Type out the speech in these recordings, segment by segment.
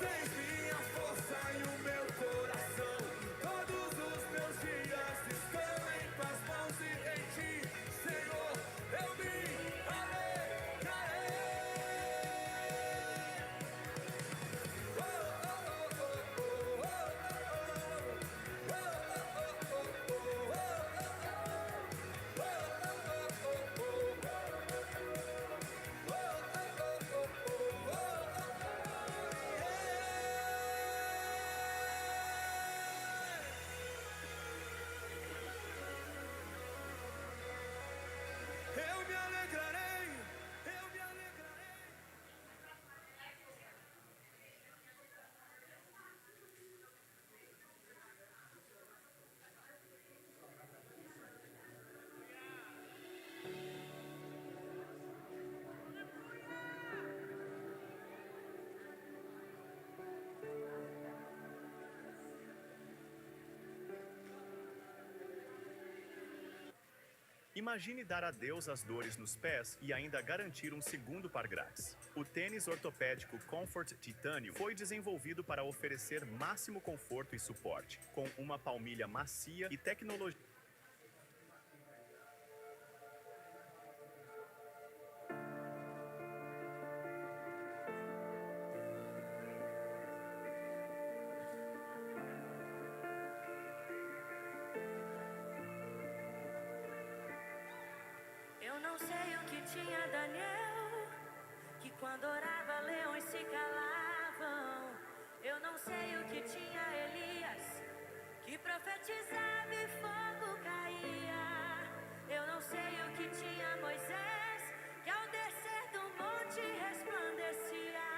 tens minha força e o meu coração. Todos os meus dias estão em tuas mãos e em ti, Senhor, eu me alegrarei. Oh, oh, oh, oh, oh, oh, eu me alegrarei, eu me alegrarei. Imagine dar adeus às dores nos pés e ainda garantir um segundo par grátis. O tênis ortopédico Comfort Titânio foi desenvolvido para oferecer máximo conforto e suporte, com uma palmilha macia e tecnologia. Eu não sei o que tinha Daniel, que quando orava leões se calavam. Eu não sei o que tinha Elias, que profetizava e fogo caía. Eu não sei o que tinha Moisés, que ao descer do monte resplandecia.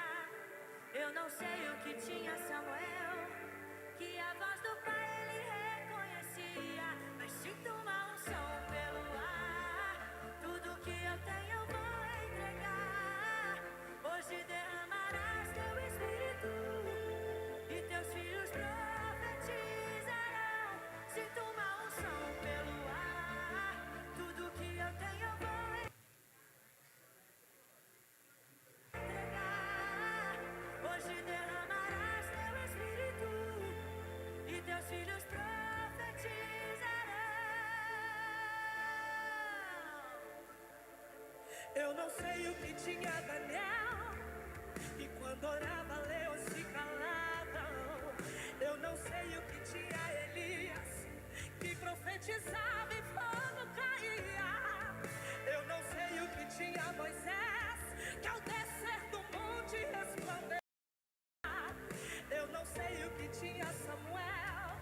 Eu não sei o que tinha Samuel, que a voz do Pai ele reconhecia. Mas sinto uma unção pelo ar, tudo que eu tenho eu vou entregar. Hoje derramarás teu Espírito e teus filhos profetizarão. Sinto uma unção pelo ar, tudo que eu tenho eu vou entregar. Hoje derramarás teu Espírito e teus filhos profetizarão. Eu não sei o que tinha Daniel, e quando orava leões se calavam. Eu não sei o que tinha Elias, que profetizava e fogo caía. Eu não sei o que tinha Moisés, que ao descer do monte resplandecia. Eu não sei o que tinha Samuel,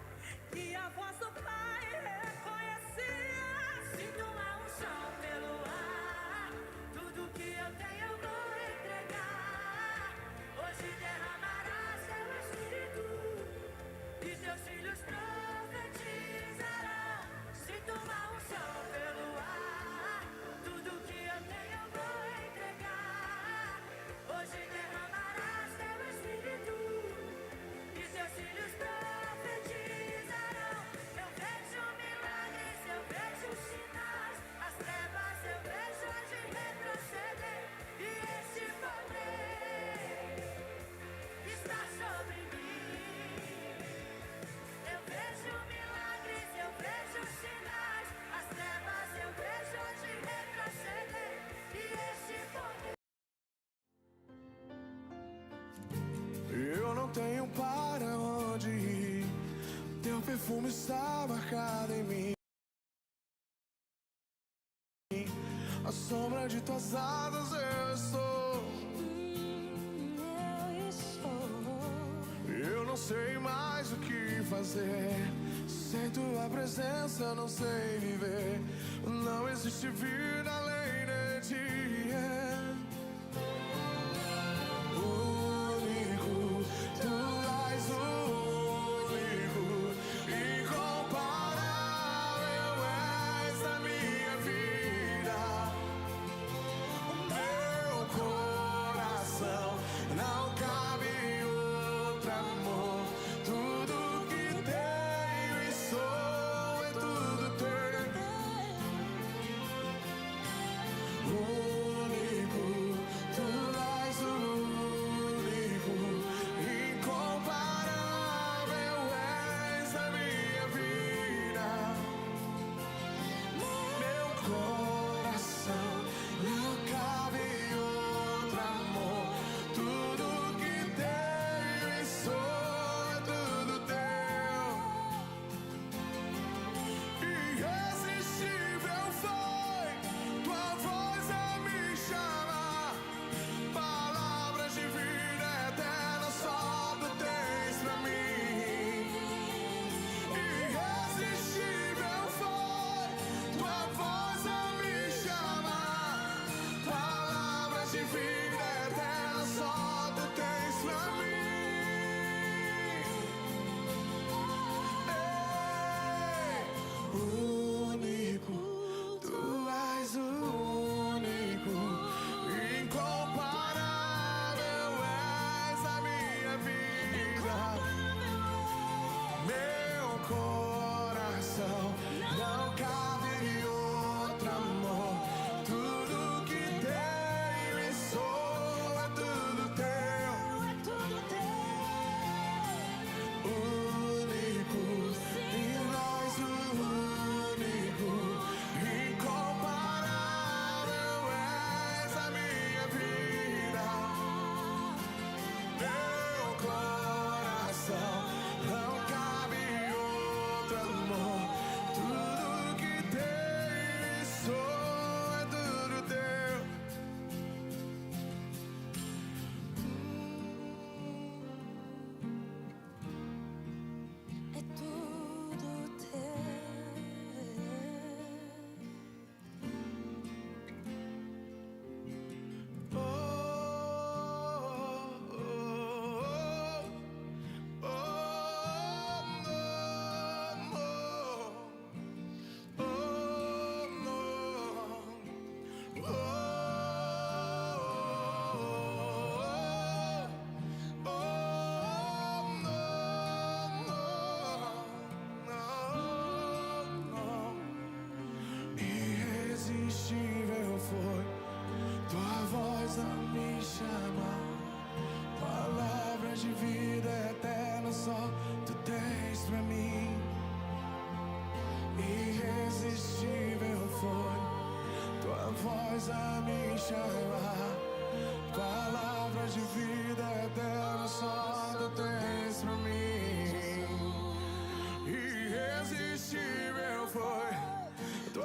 que a voz do Pai reconhecia. Sinto uma unção pelo ar, tudo que eu tenho eu vou entregar. Hoje derramarás teu Espírito e teus filhos profetizarão. Sinto uma unção pelo ar, tudo que eu tenho eu vou entregar. Hoje derramarás teu Espírito e teus filhos profetizarão. Eu vejo milagres, eu vejo sinais, as trevas eu vejo hoje retroceder. E este poder está sobre mim. Eu vejo milagres, eu vejo sinais, as trevas eu vejo hoje retroceder. E este poder. Eu não tenho para onde ir, teu perfume está marcado em mim. A sombra de tuas asas eu estou. Eu não sei mais o que fazer, sem tua presença não sei viver. Não existe vida além de ti. Único, tu és o único, incomparável és a minha vida. O meu coração não cabe outro amor. Tudo que tenho e sou é tudo teu. Único.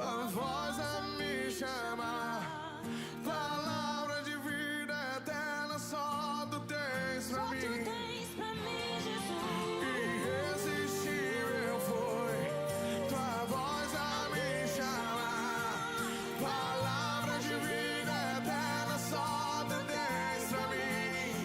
tua voz a me chamar. Palavra de vida eterna só tu tens pra mim. Irresistível foi tua voz a me chamar. Palavra de vida eterna só tu tens pra mim.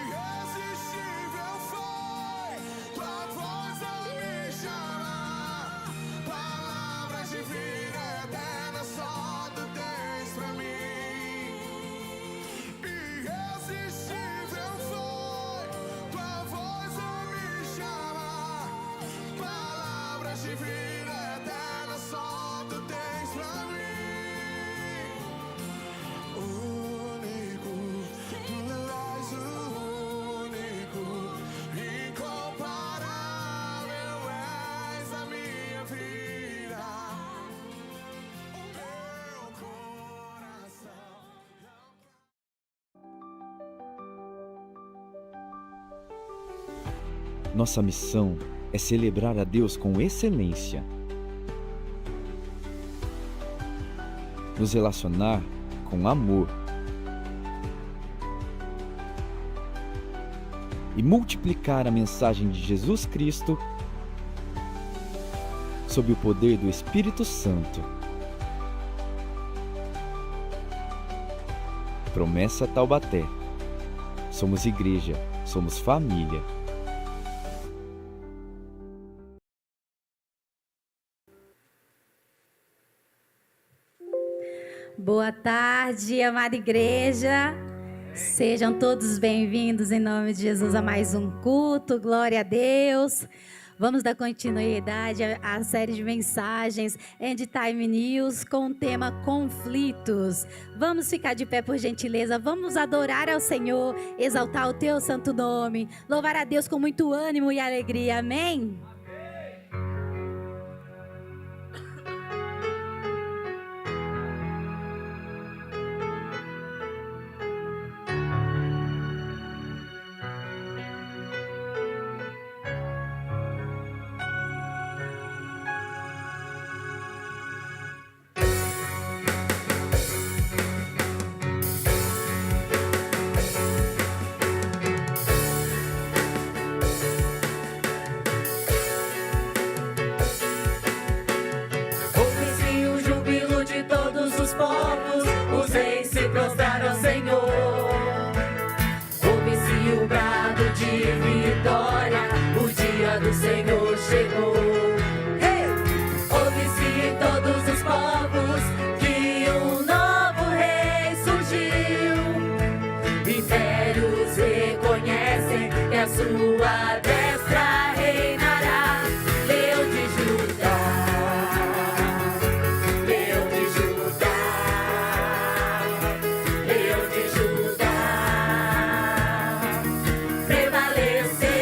Irresistível foi tua voz a me chamar. Palavra de vida eterna só tu tens pra mim. Irresistível foi tua voz a me chamar. Palavras de vida eterna só tu tens pra mim. Único, tu és o único, incomparável és a minha vida. O meu coração. Nossa missão é celebrar a Deus com excelência, nos relacionar com amor e multiplicar a mensagem de Jesus Cristo sob o poder do Espírito Santo. Promessa Taubaté. Somos igreja, somos família. Boa tarde, amada igreja. Sejam todos bem-vindos em nome de Jesus a mais um culto. Glória a Deus. Vamos dar continuidade à série de mensagens End Time News com o tema conflitos. Vamos ficar de pé por gentileza. Vamos adorar ao Senhor, exaltar o teu santo nome, louvar a Deus com muito ânimo e alegria. Amém? Ouve-se o júbilo de todos os povos, os reis se prostraram ao Senhor. Ouve-se o brado de vitória, o dia do Senhor chegou. Hey! Ouve-se em todos os povos que um novo rei surgiu. Impérios reconhecem que a sua destra reinará. Leão de Judá, Leão de Judá, Leão de Judá, prevaleceu.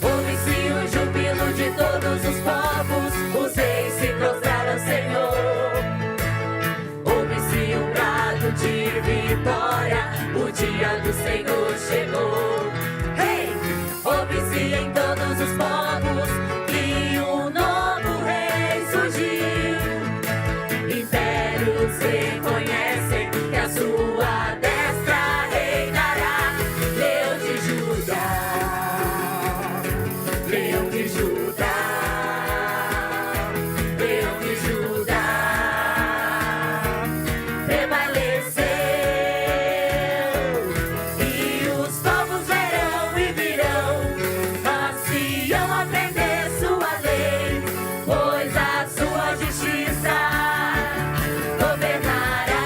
Ouve-se o júbilo de todos os povos, os reis se prostraram ao Senhor. Ouve-se o brado de vitória, o dia do Senhor chegou. Hey! Ouve-se em todos os povos que um novo rei surgiu. Impérios reconhecem que a sua destra reinará. Leão de Judá, Leão de Judá, Leão de Judá, prevaleceu. E os povos verão e virão, a Sião aprender sua lei, pois a sua justiça governará.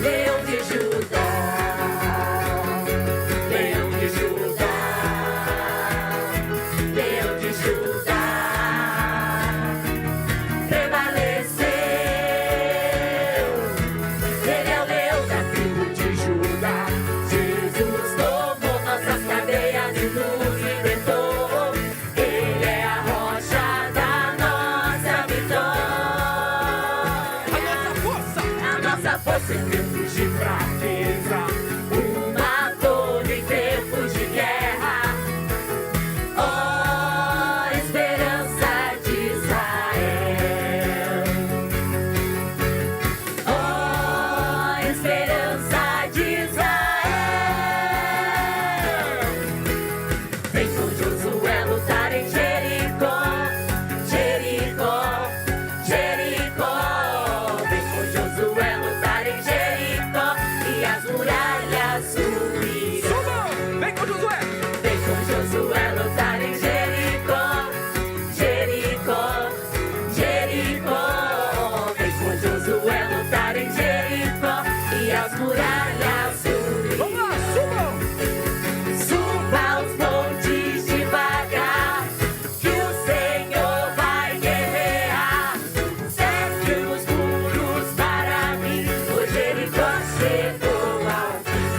Leão de Judá, Leão de Judá, Leão de Judá, prevaleceu. Ele é o leão da tribo de Judá. Jesus tomou nossas cadeias e nos libertou. Ele em tempos de fraqueza, uma dor em tempos de guerra. Oh, esperança de Israel. Oh, esperança de Israel. Vem com Josué lutar em Jericó, Jericó, Jericó. Vem com Josué lutar em Jericó e as muralhas subirão. Suba! Vem com Josué! Vem com Josué lutar em Jericó, Jericó, Jericó. Vem com Josué lutar em Jericó e as muralhas subirão. Vamos lá, subam! Suba os montes devagar, que o Senhor vai guerrear. Cerque os muros para mim, o Jericó chegou ao fim.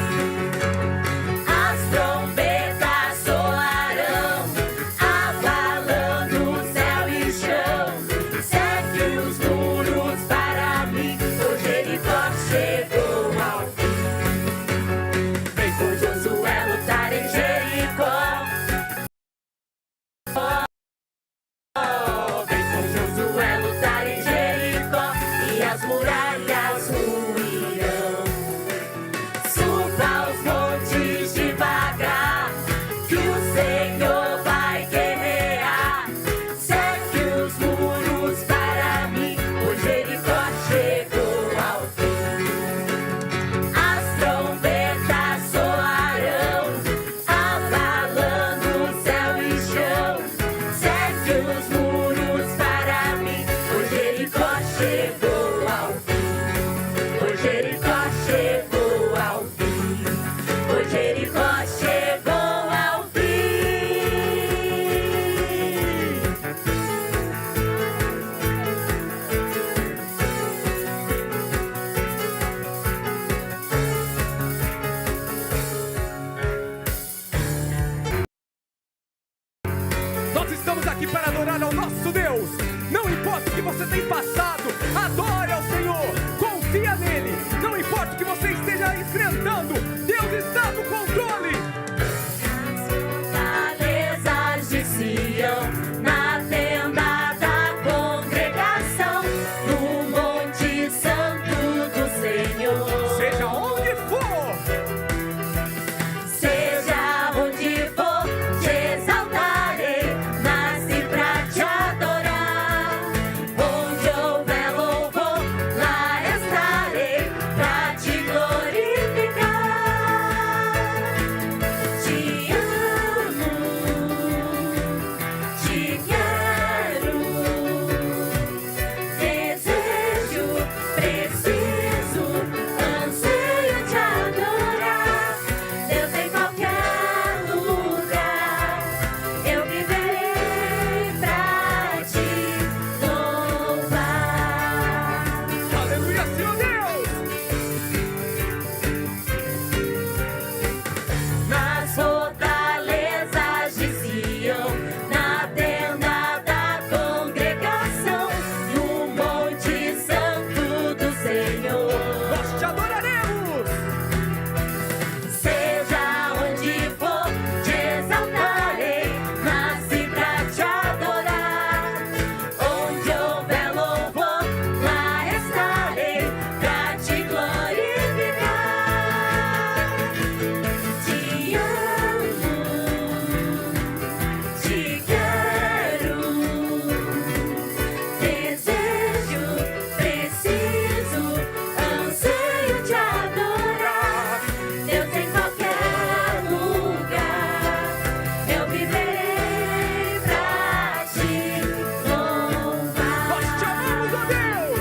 As trombetas soarão, abalando o céu e o chão. Cerque os muros para mim, o Jericó chegou ao fim. Vem com Josué lutar em Jericó. Vem com Josué lutar em Jericó e as muralhas ruirão. Suba os montes devagar, que o Senhor vai guerrear. Cerque os muros para mim, o Jericó chegou ao fim. As trombetas soarão, abalando o céu e o chão. Cerque os muros para mim, o Jericó chegou ao fim. O Jericó chegou ao fim. O Jericó chegou ao Nós estamos aqui para adorar ao nosso Deus. Não importa o que você tem passado, adore ao Senhor, confia nele. Não importa o que você esteja enfrentando, Deus está no controle. Fortalezas de Sião, na tenda da congregação, no monte santo do Senhor. Seja onde for, Seja onde for, te exaltarei, nasci pra te adorar. Onde houver louvor, lá estarei pra te glorificar. Te amo, te quero, desejo, preciso, anseio te adorar. Deus em qualquer lugar, eu viverei pra te louvar. aleluia, Senhor Deus. Nas fortalezas de Sião, na tenda da congregação, no monte santo do Senhor. Nós te adoraremos. Seja onde for, te exaltarei, nasci pra te adorar. Onde houver louvor, lá estarei pra te glorificar. Te amo, te quero, desejo, preciso, anseio te adorar. Deus em qualquer lugar, eu viverei pra te louvar. Nós te amamos, ó Deus.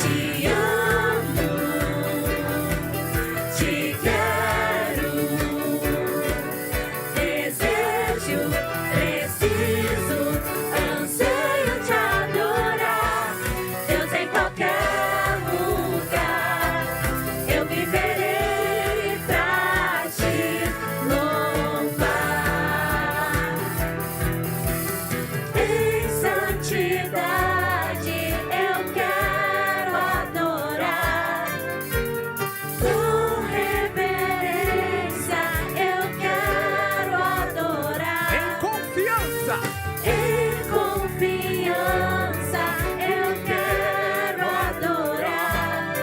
Te amo, te quero, desejo, preciso, anseio te adorar. Deus em qualquer lugar, eu viverei pra te louvar. Em santidade eu quero adorar. confiança. Em confiança eu quero adorar.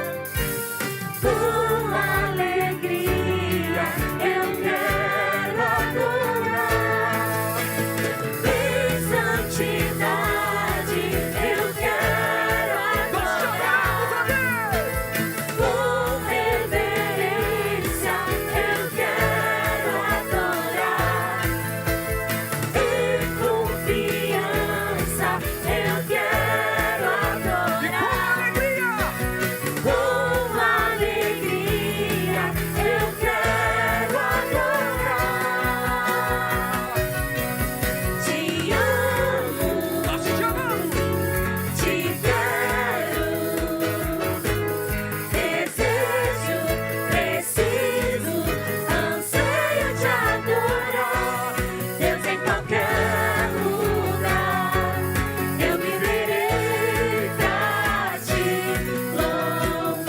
Com alegria eu quero adorar. Em santidade eu quero adorar. Com reverência eu quero adorar. Em confiança eu quero adorar. Com alegria eu quero adorar. Te amo, Nós te amamos. te quero, desejo, preciso, anseio te adorar. Deus, em qualquer lugar eu viverei pra te louvar.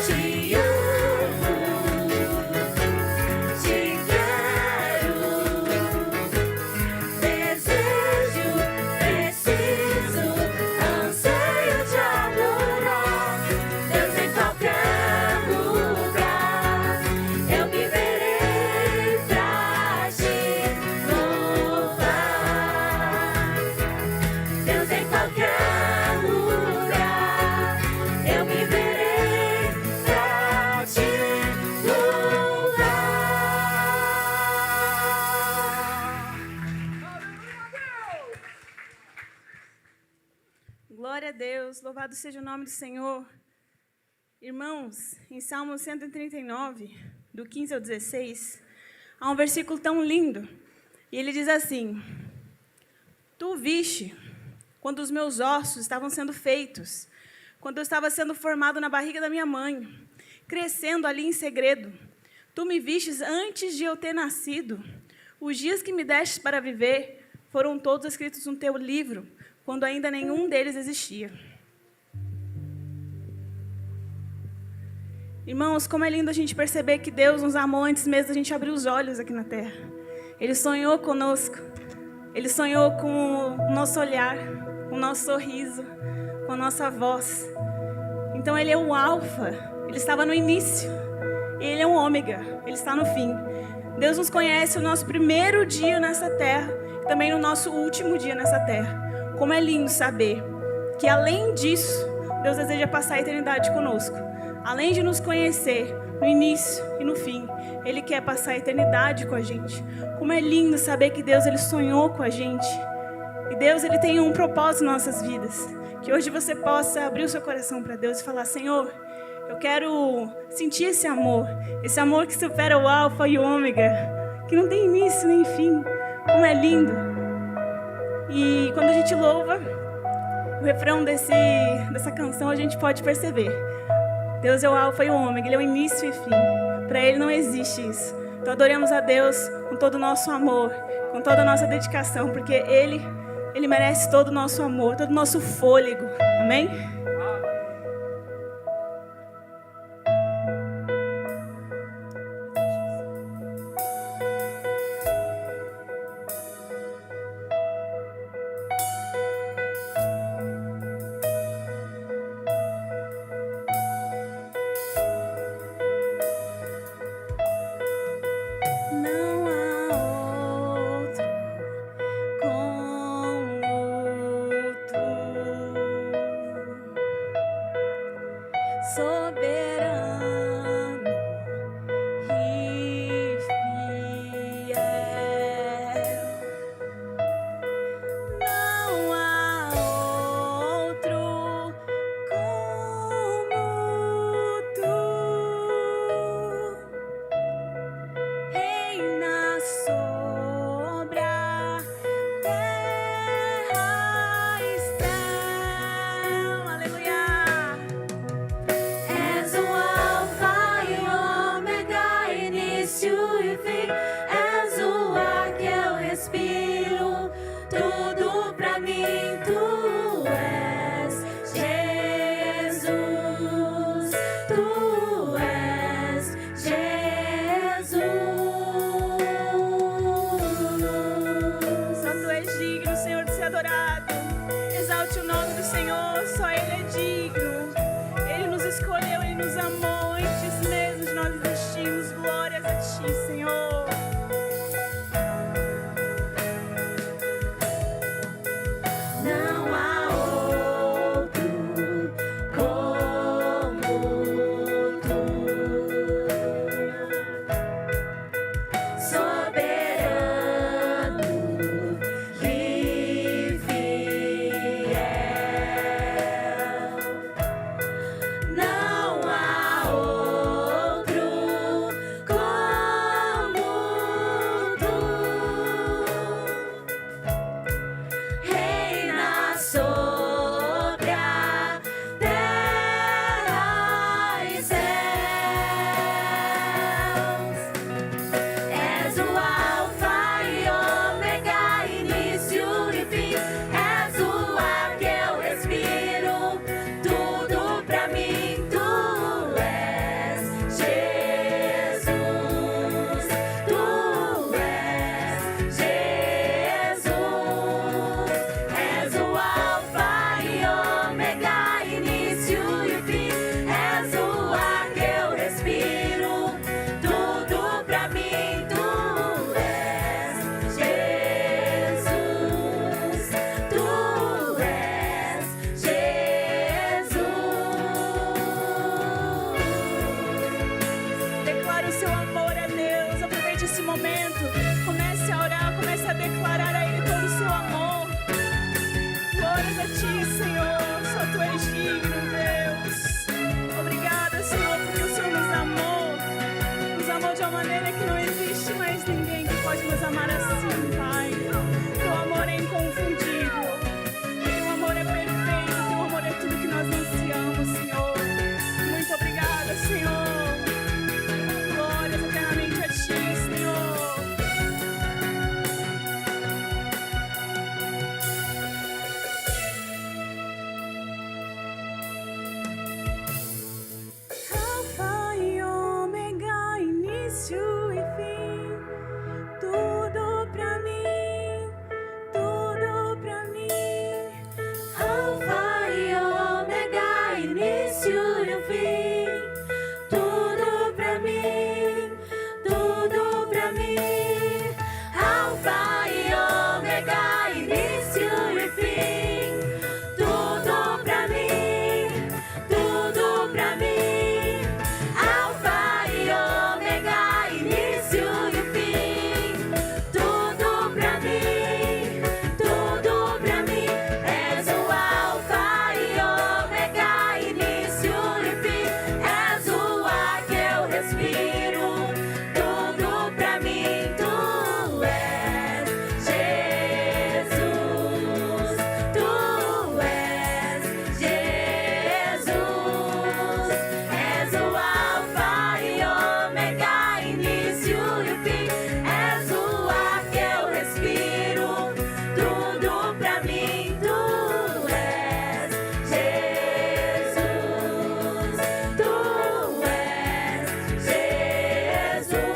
Te amo, te quero, desejo, preciso, anseio te adorar. Deus, em qualquer lugar eu viverei pra te louvar. Deus, em qualquer lugar eu viverei pra te louvar. Glória a Deus, louvado seja o nome do Senhor. Irmãos, em Salmo 139, do 15 ao 16, há um versículo tão lindo. E ele diz assim: Tu viste quando os meus ossos estavam sendo feitos, quando eu estava sendo formado na barriga da minha mãe, crescendo ali em segredo. Tu me vistes antes de eu ter nascido. Os dias que me destes para viver foram todos escritos no teu livro, quando ainda nenhum deles existia. Irmãos, como é lindo a gente perceber que Deus nos amou antes mesmo da gente abrir os olhos aqui na terra. Ele sonhou conosco. Ele sonhou com o nosso olhar, com o nosso sorriso, com a nossa voz. Então Ele é o Alfa. Ele estava no início. E Ele é o Ômega. Ele está no fim. Deus nos conhece no nosso primeiro dia nessa terra e também no nosso último dia nessa terra. Como é lindo saber que, além disso, Deus deseja passar a eternidade conosco. Além de nos conhecer no início e no fim, Ele quer passar a eternidade com a gente. Como é lindo saber que Deus, Ele sonhou com a gente. E Deus, Ele tem um propósito nas nossas vidas. Que hoje você possa abrir o seu coração para Deus e falar: Senhor, eu quero sentir esse amor que supera o Alfa e o Ômega, que não tem início nem fim. Como é lindo. E quando a gente louva, o refrão dessa canção, a gente pode perceber: Deus é o Alfa e o Ômega, Ele é o início e fim. Para Ele não existe isso. Então adoremos a Deus com todo o nosso amor, com toda a nossa dedicação, porque Ele merece todo o nosso amor, todo o nosso fôlego. Amém? Não há outro como tu. sim, Pai. Teu amor é inconfundível. Teu amor é perfeito. Teu amor é tudo que nós ansiamos, Senhor. Muito obrigada, Senhor. Glórias eternamente a Ti, Senhor. Alfa e ômega, início e fim, tudo pra mim, tudo pra mim. Alfa e ômega, início e o fim, tudo pra mim, tudo pra mim. Alfa e ômega, início e fim, tudo pra mim, tudo pra mim. Alfa e ômega, início e fim, tudo pra mim, tudo pra mim. És o alfa e ômega, início e fim. És o ar que eu respiro, tudo pra mim. Tu és Jesus, tu és Jesus. És o alfa e ômega, início e fim. És o ar que eu respiro, tudo pra mim. Tu és Jesus, tu és Jesus.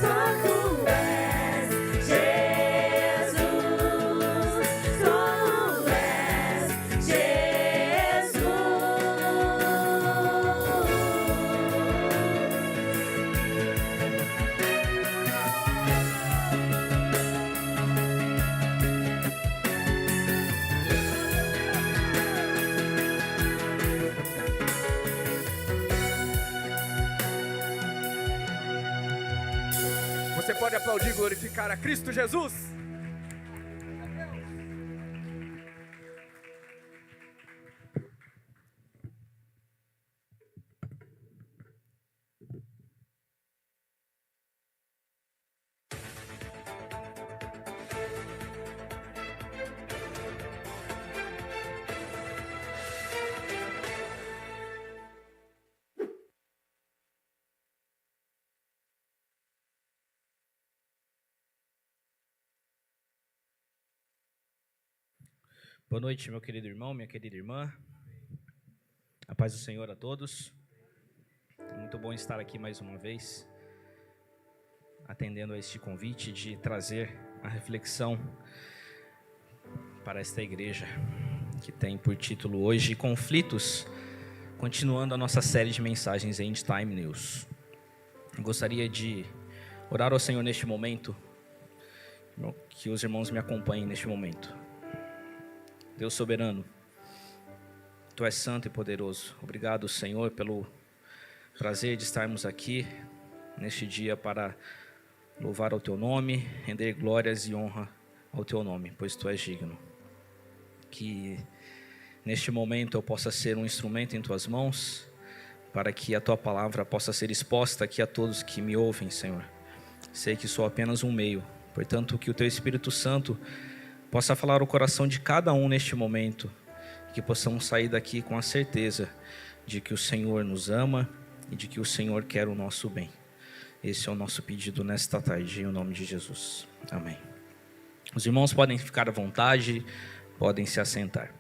Só tu és Jesus, tu és Jesus. Você pode aplaudir e glorificar a Cristo Jesus? Boa noite, meu querido irmão, minha querida irmã. A paz do Senhor a todos. É muito bom estar aqui mais uma vez, atendendo a este convite de trazer a reflexão para esta igreja, que tem por título hoje Conflitos, continuando a nossa série de mensagens End Time News. Eu gostaria de orar ao Senhor neste momento, que os irmãos me acompanhem neste momento. Deus soberano, Tu és santo e poderoso. Obrigado, Senhor, pelo prazer de estarmos aqui neste dia para louvar ao Teu nome, render glórias e honra ao Teu nome, pois Tu és digno. Que neste momento eu possa ser um instrumento em Tuas mãos, para que a Tua palavra possa ser exposta aqui a todos que me ouvem, Senhor. Sei que sou apenas um meio, portanto que o Teu Espírito Santo possa falar o coração de cada um neste momento, que possamos sair daqui com a certeza de que o Senhor nos ama e de que o Senhor quer o nosso bem. Esse é o nosso pedido nesta tarde, em nome de Jesus. Amém. Os irmãos podem ficar à vontade, podem se assentar.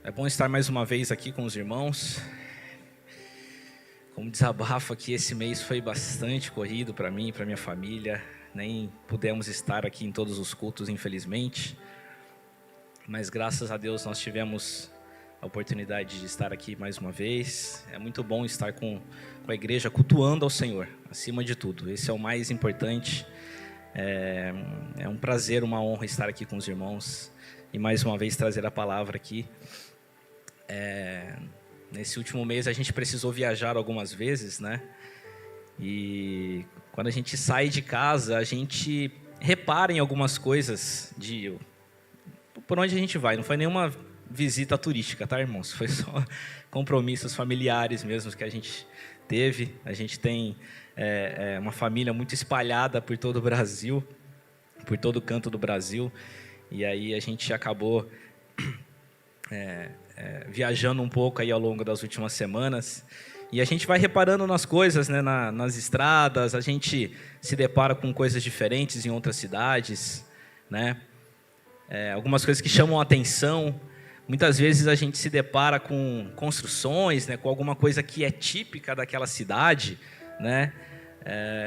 É bom estar mais uma vez aqui com os irmãos. Como desabafo aqui, esse mês foi bastante corrido para mim e para minha família. Nem pudemos estar aqui em todos os cultos, infelizmente. Mas graças a Deus nós tivemos a oportunidade de estar aqui mais uma vez. É muito bom estar com a igreja cultuando ao Senhor, acima de tudo. Esse é o mais importante. É um prazer, uma honra estar aqui com os irmãos e mais uma vez trazer a palavra aqui. Nesse último mês a gente precisou viajar algumas vezes, né? E quando a gente sai de casa, a gente repara em algumas coisas por onde a gente vai. Não foi nenhuma visita turística, tá, irmãos? Foi só compromissos familiares mesmo que a gente teve. A gente tem uma família muito espalhada por todo o Brasil, por todo canto do Brasil, e aí a gente acabou viajando um pouco aí ao longo das últimas semanas, e a gente vai reparando nas coisas, né, nas estradas, a gente se depara com coisas diferentes em outras cidades, né? Algumas coisas que chamam a atenção. Muitas vezes a gente se depara com construções, né, com alguma coisa que é típica daquela cidade, né?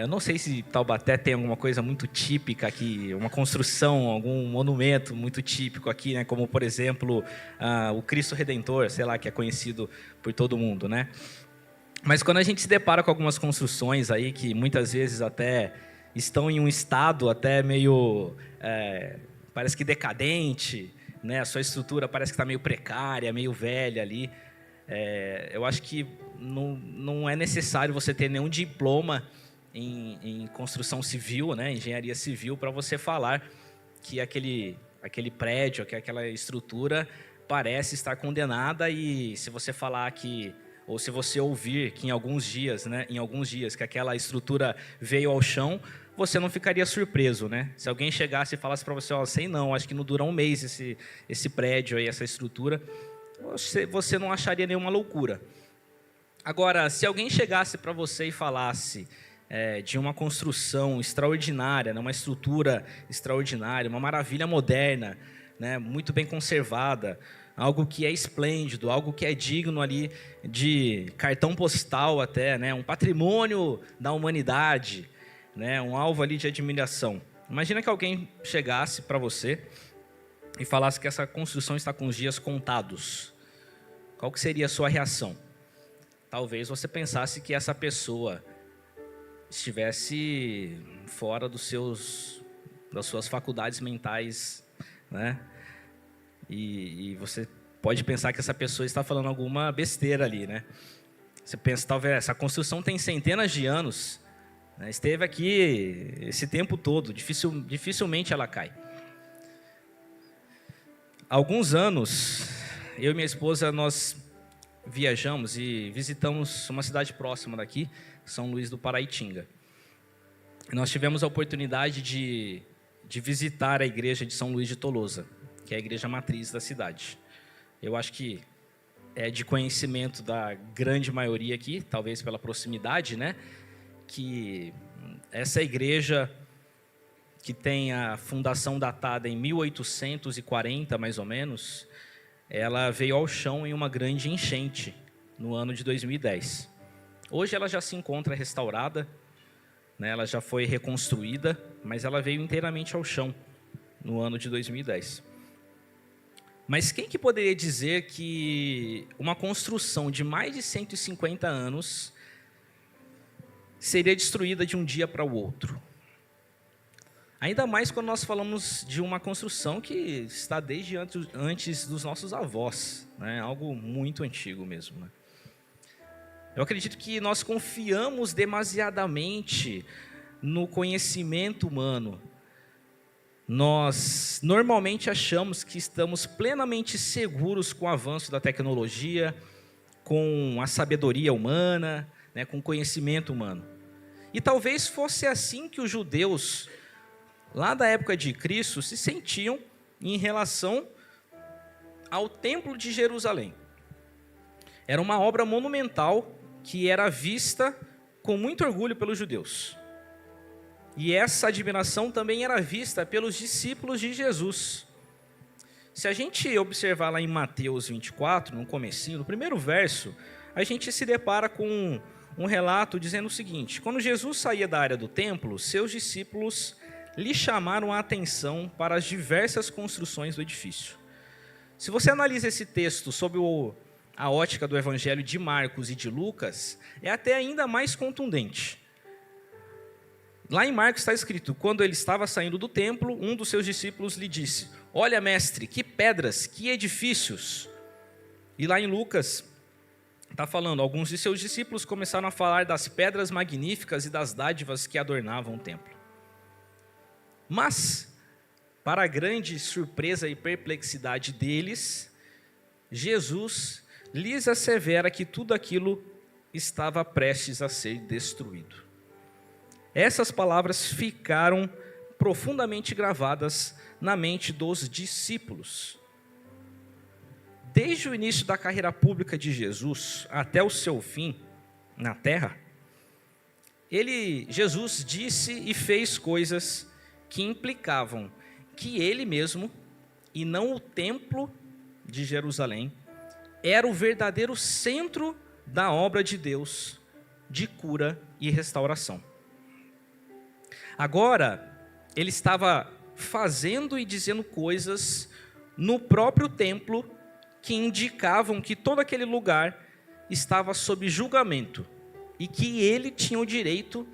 Eu não sei se Taubaté tem alguma coisa muito típica aqui, uma construção, algum monumento muito típico aqui, né? Como, por exemplo, o Cristo Redentor, sei lá, que é conhecido por todo mundo, né? Mas quando a gente se depara com algumas construções aí que muitas vezes até estão em um estado até meio, parece que decadente, né? A sua estrutura parece que está meio precária, meio velha ali. Eu acho que não é necessário você ter nenhum diploma em construção civil, né? Engenharia civil, para você falar que aquele prédio, que aquela estrutura parece estar condenada, e se você falar que, ou se você ouvir que em alguns dias que aquela estrutura veio ao chão, você não ficaria surpreso, né? Se alguém chegasse e falasse para você, sei não, acho que não dura um mês esse prédio aí, essa estrutura, você não acharia nenhuma loucura. Agora, se alguém chegasse para você e falasse de uma construção extraordinária, né, uma estrutura extraordinária, uma maravilha moderna, né, muito bem conservada, algo que é esplêndido, algo que é digno ali de cartão postal até, né, um patrimônio da humanidade, né, um alvo ali de admiração. Imagina que alguém chegasse para você e falasse que essa construção está com os dias contados. Qual que seria a sua reação? Talvez você pensasse que essa pessoa estivesse fora das suas faculdades mentais, né? E você pode pensar que essa pessoa está falando alguma besteira ali, né? Você pensa, talvez, essa construção tem centenas de anos, né? Esteve aqui esse tempo todo, dificilmente ela cai. Há alguns anos, eu e minha esposa, nós viajamos e visitamos uma cidade próxima daqui, São Luís do Paraitinga. Nós tivemos a oportunidade de visitar a igreja de São Luís de Tolosa, que é a igreja matriz da cidade. Eu acho que é de conhecimento da grande maioria aqui, talvez pela proximidade, né, que essa igreja, que tem a fundação datada em 1840, mais ou menos, ela veio ao chão em uma grande enchente no ano de 2010. Hoje ela já se encontra restaurada, né, ela já foi reconstruída, mas ela veio inteiramente ao chão no ano de 2010. Mas quem que poderia dizer que uma construção de mais de 150 anos seria destruída de um dia para o outro? Ainda mais quando nós falamos de uma construção que está desde antes dos nossos avós, né? Algo muito antigo mesmo, né? Eu acredito que nós confiamos demasiadamente no conhecimento humano. Nós normalmente achamos que estamos plenamente seguros com o avanço da tecnologia, com a sabedoria humana, né, com o conhecimento humano. E talvez fosse assim que os judeus, lá da época de Cristo, se sentiam em relação ao Templo de Jerusalém. Era uma obra monumental que era vista com muito orgulho pelos judeus. E essa admiração também era vista pelos discípulos de Jesus. Se a gente observar lá em Mateus 24, no comecinho, no primeiro verso, a gente se depara com um relato dizendo o seguinte: quando Jesus saía da área do templo, seus discípulos lhe chamaram a atenção para as diversas construções do edifício. Se você analisa esse texto sob a ótica do Evangelho de Marcos e de Lucas, é até ainda mais contundente. Lá em Marcos está escrito: quando ele estava saindo do templo, um dos seus discípulos lhe disse: olha, mestre, que pedras, que edifícios. E lá em Lucas está falando: alguns de seus discípulos começaram a falar das pedras magníficas e das dádivas que adornavam o templo. Mas, para a grande surpresa e perplexidade deles, Jesus lhes assevera que tudo aquilo estava prestes a ser destruído. Essas palavras ficaram profundamente gravadas na mente dos discípulos. Desde o início da carreira pública de Jesus até o seu fim na terra, Jesus disse e fez coisas que implicavam que ele mesmo, e não o templo de Jerusalém, era o verdadeiro centro da obra de Deus de cura e restauração. Agora, ele estava fazendo e dizendo coisas no próprio templo que indicavam que todo aquele lugar estava sob julgamento e que ele tinha o direito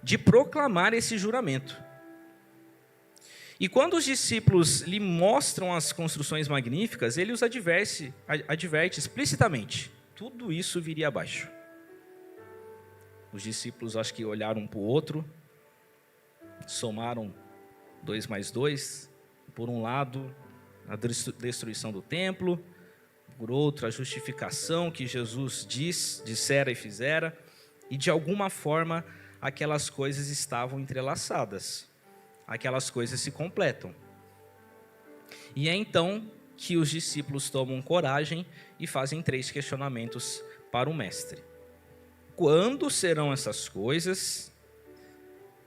de proclamar esse juramento. E quando os discípulos lhe mostram as construções magníficas, ele os adverte explicitamente: tudo isso viria abaixo. Os discípulos acho que olharam um para o outro, somaram 2 mais 2, por um lado a destruição do templo, por outro a justificação que Jesus dissera e fizera, e de alguma forma aquelas coisas estavam entrelaçadas, aquelas coisas se completam. E é então que os discípulos tomam coragem e fazem 3 questionamentos para o mestre. Quando serão essas coisas?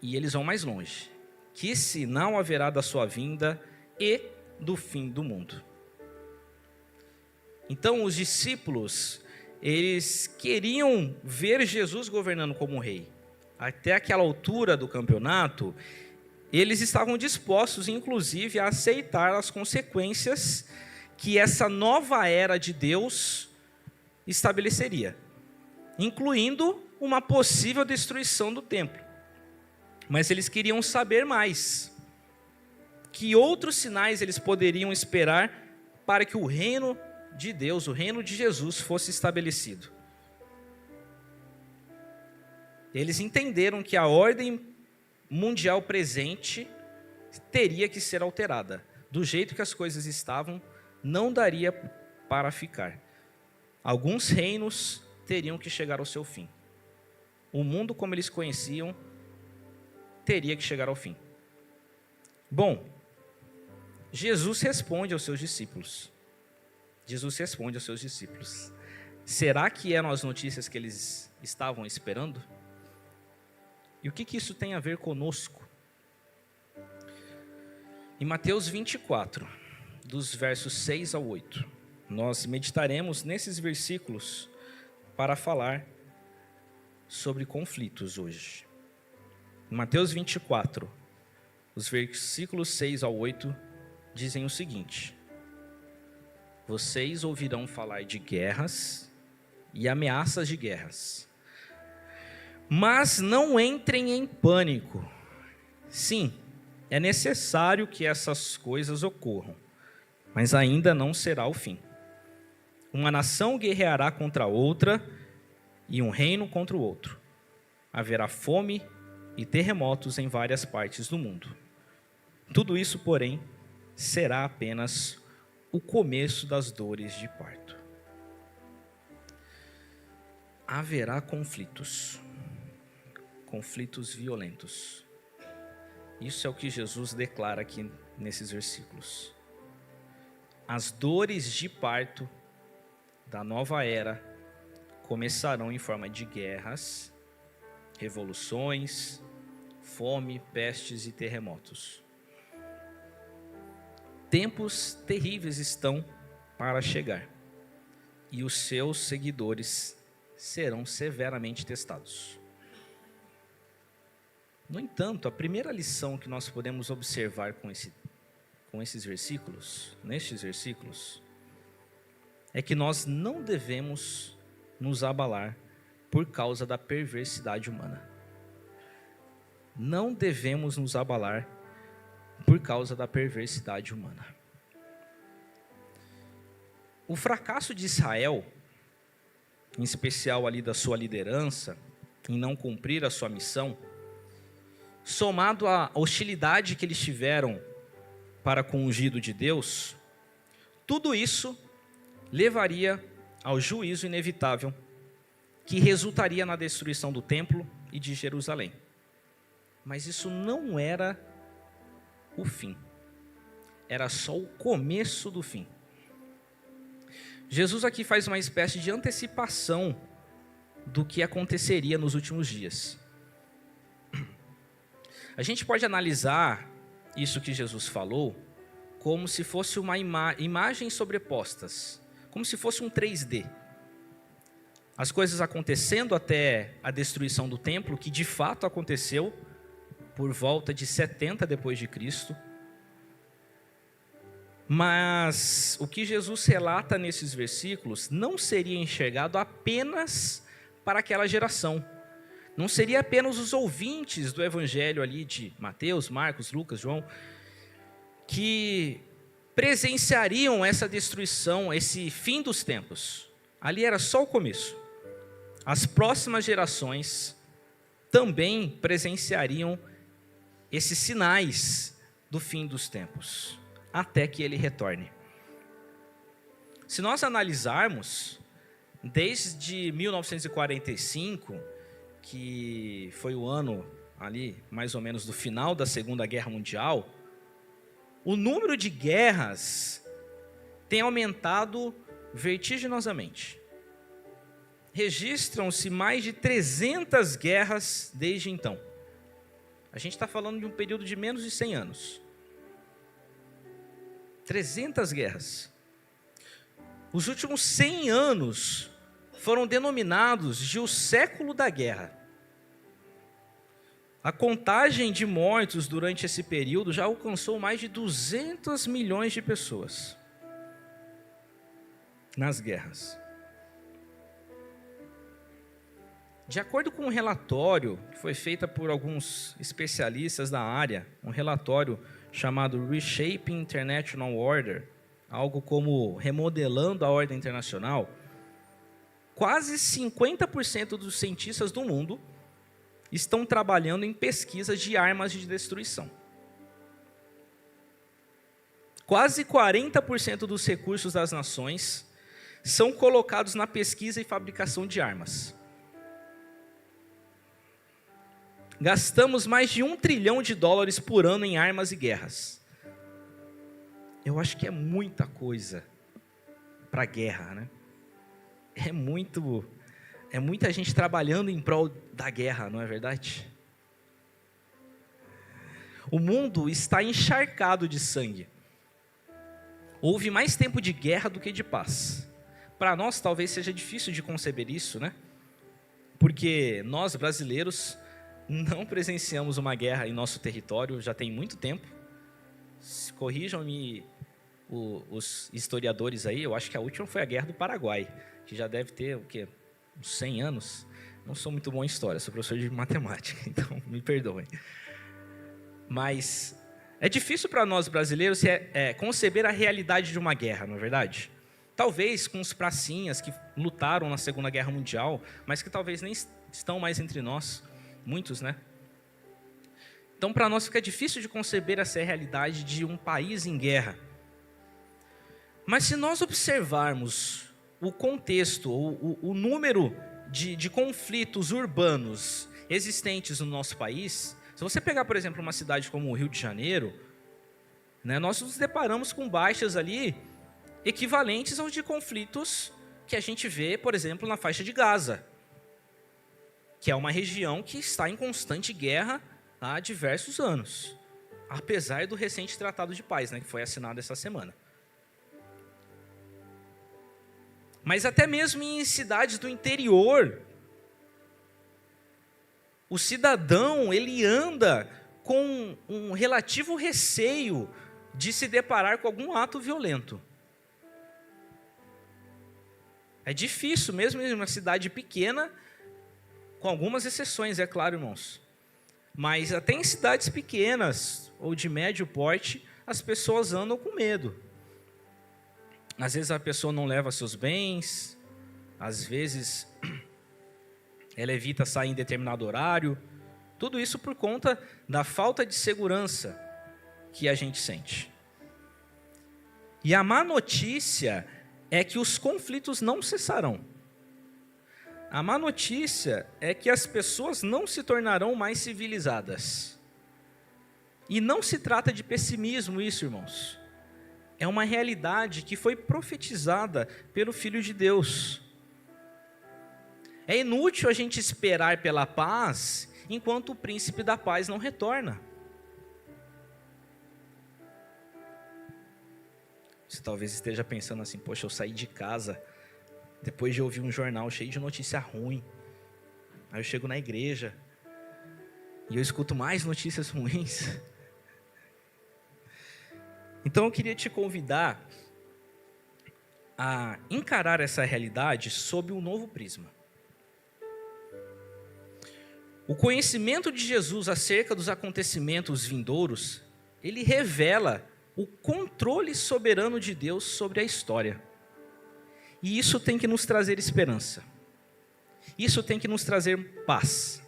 E eles vão mais longe. Que sinal haverá da sua vinda e do fim do mundo? Então os discípulos, eles queriam ver Jesus governando como rei. Até aquela altura do campeonato, eles estavam dispostos, inclusive, a aceitar as consequências que essa nova era de Deus estabeleceria, incluindo uma possível destruição do templo. Mas eles queriam saber mais. Que outros sinais eles poderiam esperar para que o reino de Deus, o reino de Jesus, fosse estabelecido? Eles entenderam que a ordem mundial presente teria que ser alterada. Do jeito que as coisas estavam, não daria para ficar. Alguns reinos teriam que chegar ao seu fim. O mundo como eles conheciam teria que chegar ao fim. Bom, Jesus responde aos seus discípulos. Será que eram as notícias que eles estavam esperando? E o que isso tem a ver conosco? Em Mateus 24, dos versos 6 ao 8, nós meditaremos nesses versículos para falar sobre conflitos hoje. Em Mateus 24, os versículos 6 ao 8 dizem o seguinte: vocês ouvirão falar de guerras e ameaças de guerras, mas não entrem em pânico. Sim, é necessário que essas coisas ocorram, mas ainda não será o fim. Uma nação guerreará contra outra e um reino contra o outro. Haverá fome e terremotos em várias partes do mundo. Tudo isso, porém, será apenas o começo das dores de parto. Haverá conflitos violentos. Isso é o que Jesus declara aqui nesses versículos. As dores de parto da nova era começarão em forma de guerras, revoluções, fome, pestes e terremotos. Tempos terríveis estão para chegar, e os seus seguidores serão severamente testados. No entanto, a primeira lição que nós podemos observar nestes versículos, é que nós não devemos nos abalar por causa da perversidade humana. Não devemos nos abalar por causa da perversidade humana. O fracasso de Israel, em especial ali da sua liderança, em não cumprir a sua missão, somado à hostilidade que eles tiveram para com o ungido de Deus, tudo isso levaria ao juízo inevitável que resultaria na destruição do templo e de Jerusalém. Mas isso não era o fim. Era só o começo do fim. Jesus aqui faz uma espécie de antecipação do que aconteceria nos últimos dias. A gente pode analisar isso que Jesus falou como se fosse uma imagens sobrepostas, como se fosse um 3D. As coisas acontecendo até a destruição do templo, que de fato aconteceu por volta de 70 depois de Cristo. Mas o que Jesus relata nesses versículos não seria enxergado apenas para aquela geração. Não seria apenas os ouvintes do evangelho ali de Mateus, Marcos, Lucas, João, que presenciariam essa destruição, esse fim dos tempos. Ali era só o começo. As próximas gerações também presenciariam esses sinais do fim dos tempos, até que ele retorne. Se nós analisarmos, desde 1945, que foi o ano ali, mais ou menos, do final da Segunda Guerra Mundial, o número de guerras tem aumentado vertiginosamente. Registram-se mais de 300 guerras desde então. A gente está falando de um período de menos de 100 anos. 300 guerras. Os últimos 100 anos foram denominados de o século da guerra. A contagem de mortos durante esse período já alcançou mais de 200 milhões de pessoas nas guerras. De acordo com um relatório que foi feito por alguns especialistas da área, um relatório chamado Reshaping International Order, algo como remodelando a ordem internacional, quase 50% dos cientistas do mundo estão trabalhando em pesquisas de armas de destruição. Quase 40% dos recursos das nações são colocados na pesquisa e fabricação de armas. Gastamos mais de $1 trilhão por ano em armas e guerras. Eu acho que é muita coisa para a guerra, né? É muita gente trabalhando em prol da guerra, não é verdade? O mundo está encharcado de sangue. Houve mais tempo de guerra do que de paz. Para nós talvez seja difícil de conceber isso, né? Porque nós, brasileiros, não presenciamos uma guerra em nosso território já tem muito tempo. Corrijam-me os historiadores aí, eu acho que a última foi a Guerra do Paraguai, que já deve ter, o quê? Uns 100 anos. Não sou muito bom em história, sou professor de matemática, então me perdoem. Mas é difícil para nós brasileiros conceber a realidade de uma guerra, não é verdade? Talvez com os pracinhas que lutaram na Segunda Guerra Mundial, mas que talvez nem estão mais entre nós. Muitos, né? Então, para nós fica difícil de conceber essa realidade de um país em guerra. Mas se nós observarmos o contexto, o número de conflitos urbanos existentes no nosso país, se você pegar, por exemplo, uma cidade como o Rio de Janeiro, né, nós nos deparamos com baixas ali equivalentes aos de conflitos que a gente vê, por exemplo, na faixa de Gaza, que é uma região que está em constante guerra há diversos anos, apesar do recente Tratado de Paz, né, que foi assinado essa semana. Mas até mesmo em cidades do interior, o cidadão ele anda com um relativo receio de se deparar com algum ato violento. É difícil, mesmo em uma cidade pequena, com algumas exceções, é claro, irmãos. Mas até em cidades pequenas ou de médio porte, as pessoas andam com medo. Às vezes a pessoa não leva seus bens, às vezes ela evita sair em determinado horário, Tudo isso por conta da falta de segurança que a gente sente. E a má notícia é que os conflitos não cessarão. A má notícia é que as pessoas não se tornarão mais civilizadas. E não se trata de pessimismo isso, irmãos. É uma realidade que foi profetizada pelo Filho de Deus. É inútil a gente esperar pela paz enquanto o príncipe da paz não retorna. Você talvez esteja pensando assim, poxa, eu saí de casa depois de ouvir um jornal cheio de notícia ruim. Aí eu chego na igreja e eu escuto mais notícias ruins. Então eu queria te convidar a encarar essa realidade sob um novo prisma. O conhecimento de Jesus acerca dos acontecimentos vindouros, ele revela o controle soberano de Deus sobre a história. E isso tem que nos trazer esperança. Isso tem que nos trazer paz.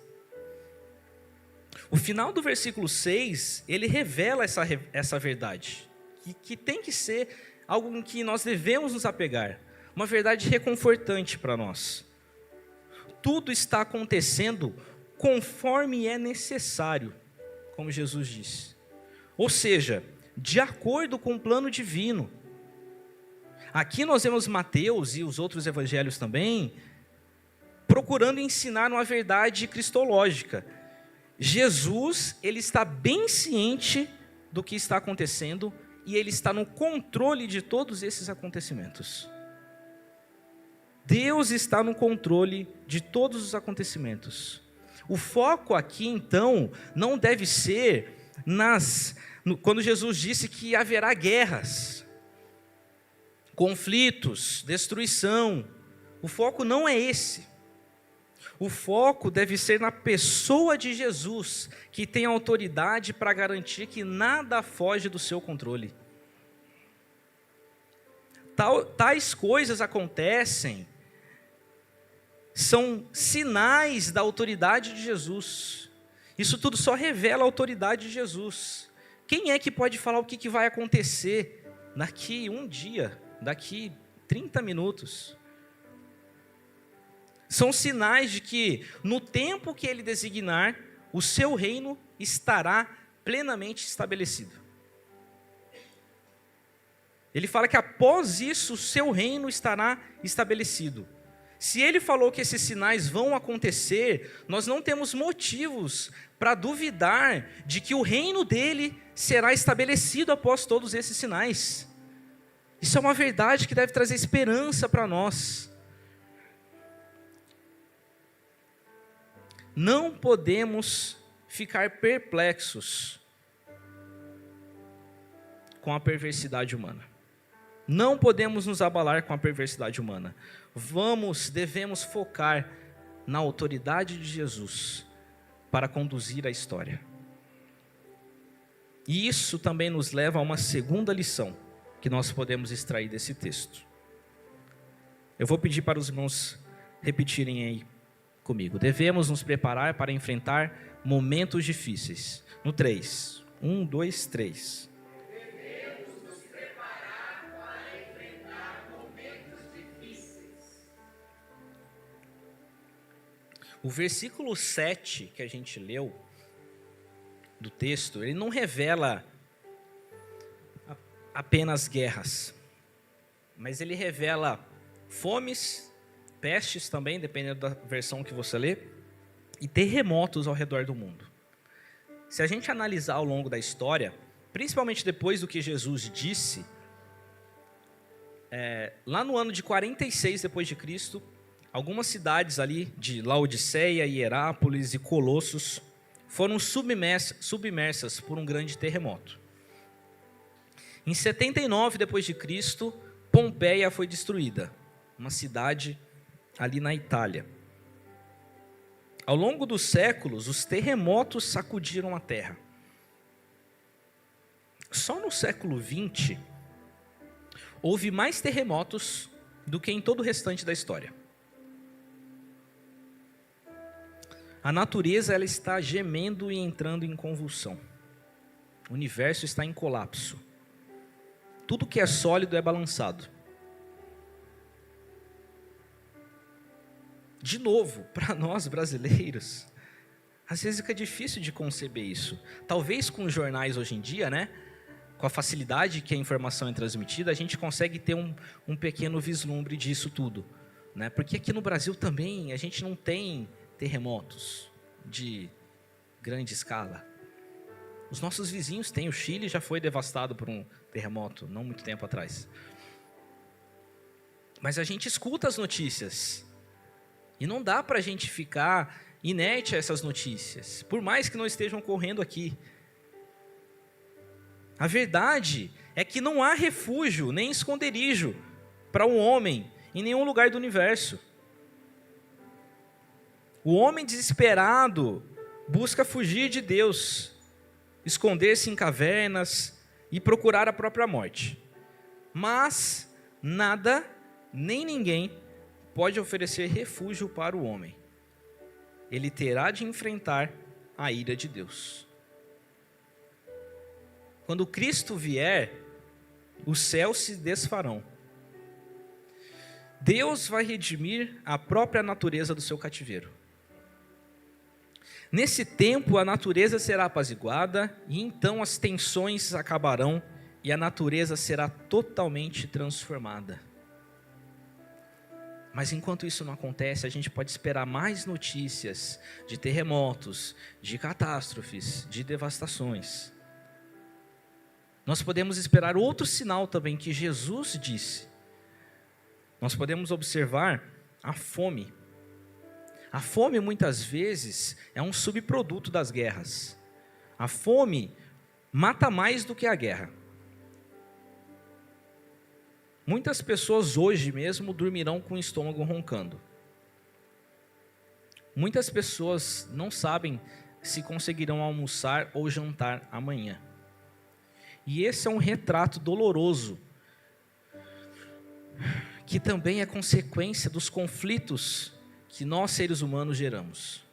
O final do versículo 6, ele revela essa verdade, que tem que ser algo em que nós devemos nos apegar, uma verdade reconfortante para nós. Tudo está acontecendo conforme é necessário, como Jesus disse. Ou seja, de acordo com o plano divino. Aqui nós vemos Mateus e os outros evangelhos também, procurando ensinar uma verdade cristológica. Jesus, ele está bem ciente do que está acontecendo e ele está no controle de todos esses acontecimentos. Deus está no controle de todos os acontecimentos. O foco aqui, então, não deve ser quando Jesus disse que haverá guerras, conflitos, destruição. O foco não é esse. O foco deve ser na pessoa de Jesus, que tem autoridade para garantir que nada foge do seu controle. Tais coisas acontecem, são sinais da autoridade de Jesus. Isso tudo só revela a autoridade de Jesus. Quem é que pode falar o que vai acontecer daqui um dia, daqui 30 minutos? São sinais de que, no tempo que ele designar, o seu reino estará plenamente estabelecido. Ele fala que após isso, o seu reino estará estabelecido. Se ele falou que esses sinais vão acontecer, nós não temos motivos para duvidar de que o reino dele será estabelecido após todos esses sinais. Isso é uma verdade que deve trazer esperança para nós. Não podemos ficar perplexos com a perversidade humana. Não podemos nos abalar com a perversidade humana. Devemos focar na autoridade de Jesus para conduzir a história. E isso também nos leva a uma segunda lição que nós podemos extrair desse texto. Eu vou pedir para os irmãos repetirem aí comigo. Devemos nos preparar para enfrentar momentos difíceis. No 3. 1, 2, 3. Devemos nos preparar para enfrentar momentos difíceis. O versículo 7 que a gente leu do texto, ele não revela apenas guerras, mas ele revela fomes, pestes também, dependendo da versão que você lê, e terremotos ao redor do mundo. Se a gente analisar ao longo da história, principalmente depois do que Jesus disse, lá no ano de 46 depois de Cristo, algumas cidades ali de Laodiceia, Hierápolis e Colossos foram submersas por um grande terremoto. Em 79 depois de Cristo, Pompeia foi destruída, uma cidade ali na Itália. Ao longo dos séculos, os terremotos sacudiram a terra. Só no século XX, houve mais terremotos do que em todo o restante da história. A natureza ela está gemendo e entrando em convulsão. O universo está em colapso. Tudo que é sólido é balançado. De novo, para nós brasileiros, às vezes fica difícil de conceber isso. Talvez com os jornais hoje em dia, né? Com a facilidade que a informação é transmitida, a gente consegue ter um pequeno vislumbre disso tudo, né? Porque aqui no Brasil também a gente não tem terremotos de grande escala. Os nossos vizinhos têm. O Chile já foi devastado por um terremoto, não muito tempo atrás. Mas a gente escuta as notícias. E não dá para a gente ficar inerte a essas notícias, por mais que não estejam ocorrendo aqui. A verdade é que não há refúgio nem esconderijo para um homem em nenhum lugar do universo. O homem desesperado busca fugir de Deus, esconder-se em cavernas e procurar a própria morte. Mas nada, nem ninguém, pode oferecer refúgio para o homem. Ele terá de enfrentar a ira de Deus. Quando Cristo vier, os céus se desfarão. Deus vai redimir a própria natureza do seu cativeiro. Nesse tempo, a natureza será apaziguada, e então as tensões acabarão, e a natureza será totalmente transformada. Mas enquanto isso não acontece, a gente pode esperar mais notícias de terremotos, de catástrofes, de devastações. Nós podemos esperar outro sinal também que Jesus disse. Nós podemos observar a fome. A fome, muitas vezes, é um subproduto das guerras. A fome mata mais do que a guerra. Muitas pessoas hoje mesmo dormirão com o estômago roncando. Muitas pessoas não sabem se conseguirão almoçar ou jantar amanhã. E esse é um retrato doloroso, que também é consequência dos conflitos que nós seres humanos geramos.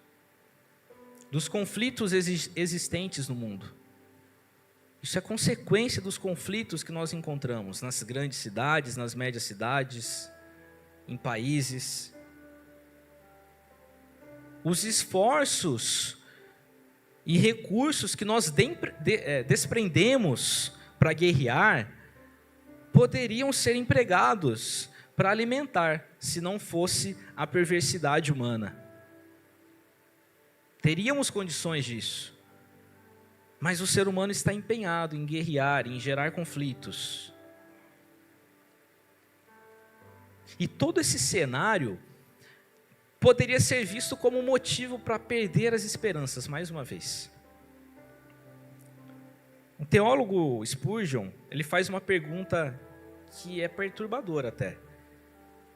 Dos conflitos existentes no mundo. Isso é consequência dos conflitos que nós encontramos nas grandes cidades, nas médias cidades, em países. Os esforços e recursos que nós desprendemos para guerrear poderiam ser empregados para alimentar, se não fosse a perversidade humana. Teríamos condições disso. Mas o ser humano está empenhado em guerrear, em gerar conflitos. E todo esse cenário poderia ser visto como um motivo para perder as esperanças, mais uma vez. O teólogo Spurgeon, ele faz uma pergunta que é perturbadora até.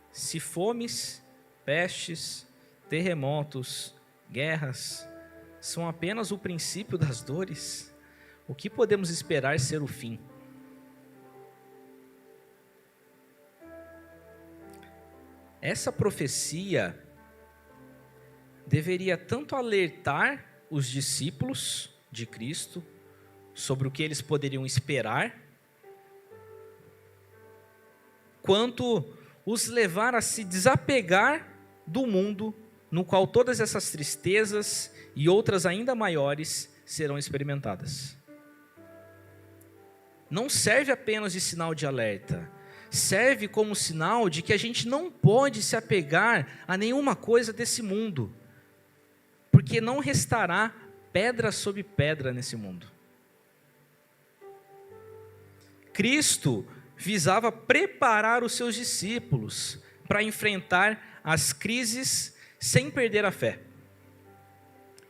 Se fomes, pestes, terremotos, guerras são apenas o princípio das dores, o que podemos esperar ser o fim? Essa profecia deveria tanto alertar os discípulos de Cristo sobre o que eles poderiam esperar, quanto os levar a se desapegar do mundo no qual todas essas tristezas e outras ainda maiores serão experimentadas. Não serve apenas de sinal de alerta, serve como sinal de que a gente não pode se apegar a nenhuma coisa desse mundo, porque não restará pedra sobre pedra nesse mundo. Cristo visava preparar os seus discípulos para enfrentar as crises sem perder a fé.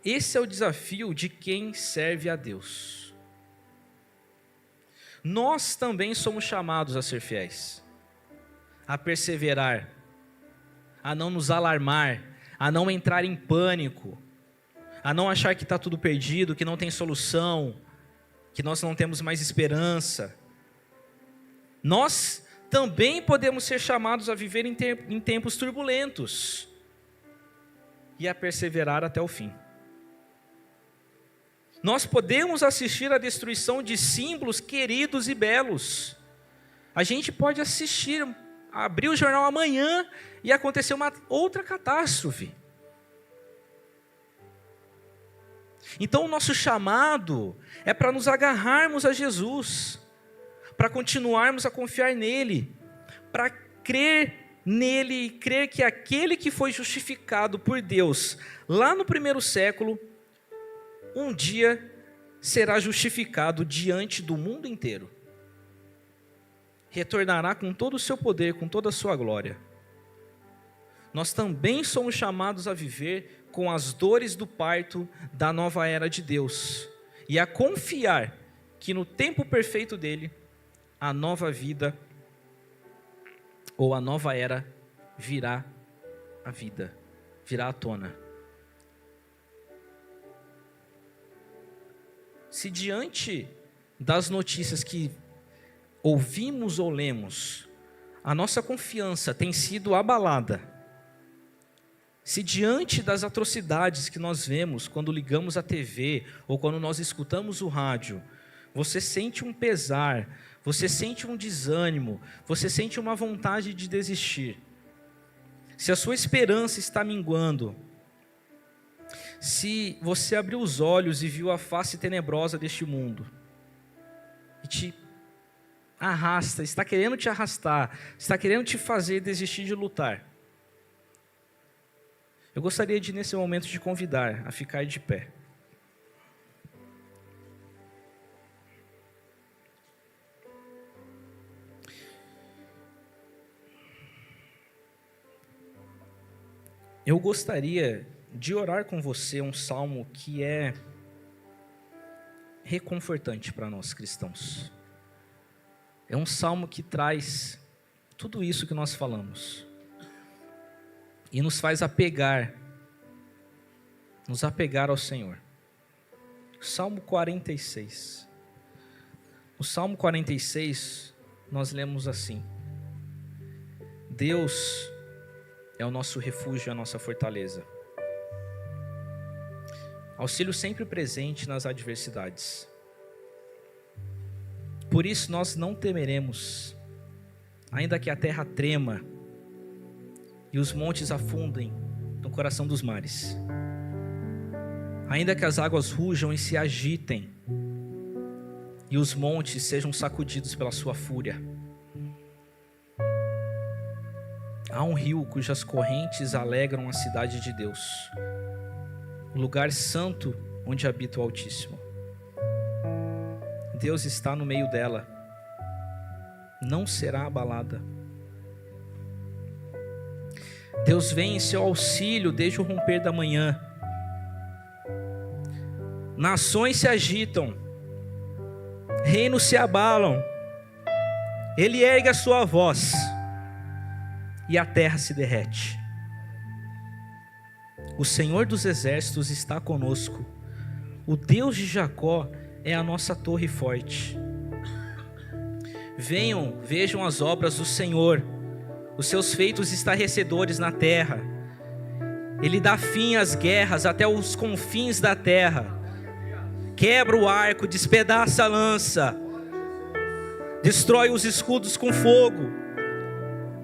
Esse é o desafio de quem serve a Deus. Nós também somos chamados a ser fiéis, a perseverar, a não nos alarmar, a não entrar em pânico, a não achar que está tudo perdido, que não tem solução, que nós não temos mais esperança. Nós também podemos ser chamados a viver em tempos turbulentos. e a perseverar até o fim. Nós podemos assistir à destruição de símbolos queridos e belos. A gente pode assistir, abrir o jornal amanhã e acontecer uma outra catástrofe. Então o nosso chamado é para nos agarrarmos a Jesus, para continuarmos a confiar nele, para crer nele e crer que aquele que foi justificado por Deus lá no primeiro século, um dia será justificado diante do mundo inteiro. Retornará com todo o seu poder, com toda a sua glória. Nós também somos chamados a viver com as dores do parto da nova era de Deus e a confiar que no tempo perfeito dele, a nova vida ou a nova era virá à vida, virá à tona. Se diante das notícias que ouvimos ou lemos, a nossa confiança tem sido abalada, se diante das atrocidades que nós vemos quando ligamos a TV ou quando nós escutamos o rádio, você sente um pesar, você sente um desânimo, você sente uma vontade de desistir, se a sua esperança está minguando, se você abriu os olhos e viu a face tenebrosa deste mundo, e te arrasta, está querendo te arrastar, está querendo te fazer desistir de lutar, eu gostaria de, nesse momento, te convidar a ficar de pé. Eu gostaria de orar com você um salmo que é reconfortante para nós cristãos. É um salmo que traz tudo isso que nós falamos e nos faz nos apegar ao Senhor. Salmo 46. O Salmo 46, nós lemos assim: Deus é o nosso refúgio e a nossa fortaleza, auxílio sempre presente nas adversidades. Por isso nós não temeremos, ainda que a terra trema e os montes afundem no coração dos mares, ainda que as águas rujam e se agitem e os montes sejam sacudidos pela sua fúria. Há um rio cujas correntes alegram a cidade de Deus, o lugar santo onde habita o Altíssimo. Deus está no meio dela, não será abalada. Deus vem em seu auxílio desde o romper da manhã. Nações se agitam, reinos se abalam. Ele ergue a sua voz e a terra se derrete. O Senhor dos exércitos está conosco. O Deus de Jacó é a nossa torre forte. Venham, vejam as obras do Senhor, os seus feitos estarrecedores na terra. Ele dá fim às guerras até os confins da terra. Quebra o arco, despedaça a lança, destrói os escudos com fogo.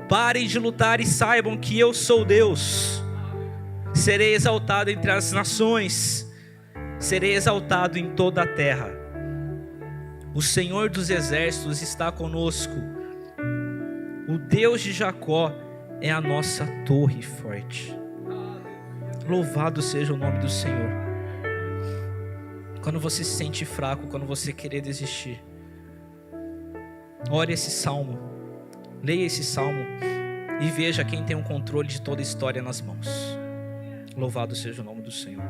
Parem de lutar e saibam que eu sou Deus. Serei exaltado entre as nações, serei exaltado em toda a terra. O Senhor dos exércitos está conosco. O Deus de Jacó é a nossa torre forte. Louvado seja o nome do Senhor. Quando você se sente fraco, quando você querer desistir, ore esse salmo, leia esse salmo e veja quem tem o controle de toda a história nas mãos. Louvado seja o nome do Senhor.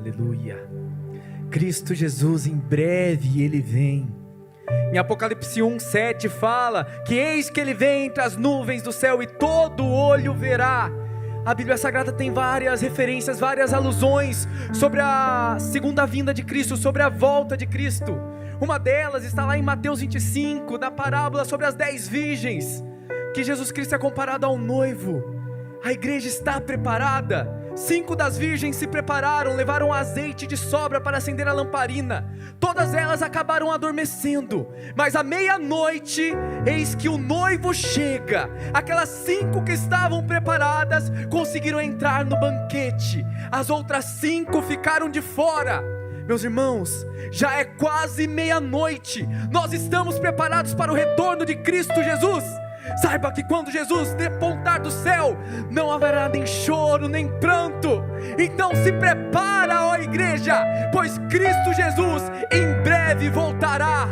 Aleluia. Cristo Jesus, em breve Ele vem. Em Apocalipse 1:7 fala que eis que ele vem entre as nuvens do céu e todo olho verá. A Bíblia Sagrada tem várias referências, várias alusões sobre a segunda vinda de Cristo, sobre a volta de Cristo. Uma delas está lá em Mateus 25, na parábola sobre as 10 virgens, que Jesus Cristo é comparado ao noivo. A igreja está preparada. 5 das virgens se prepararam, levaram azeite de sobra para acender a lamparina. Todas elas acabaram adormecendo, mas à meia-noite, eis que o noivo chega. Aquelas 5 que estavam preparadas conseguiram entrar no banquete, as outras 5 ficaram de fora. Meus irmãos, já é quase meia-noite. Nós estamos preparados para o retorno de Cristo Jesus. Saiba que quando Jesus depontar do céu, não haverá nem choro, nem pranto. Então se prepara, ó igreja, pois Cristo Jesus em breve voltará.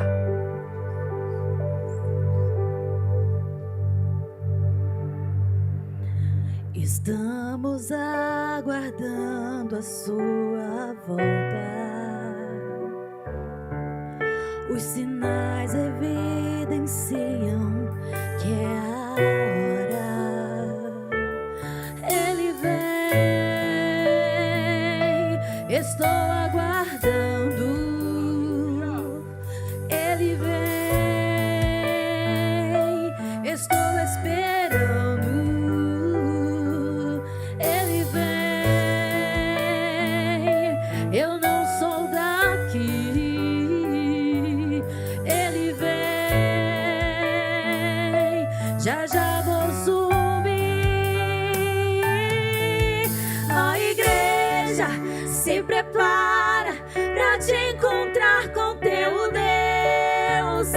Estamos aguardando a sua volta. Os sinais evidenciam que é a hora. Ele vem, estou aguardando. Ele vem, estou esperando. Ele vem, eu não sou daqui. Ele vem, já já vou subir. A igreja se prepara pra te encontrar com teu Deus.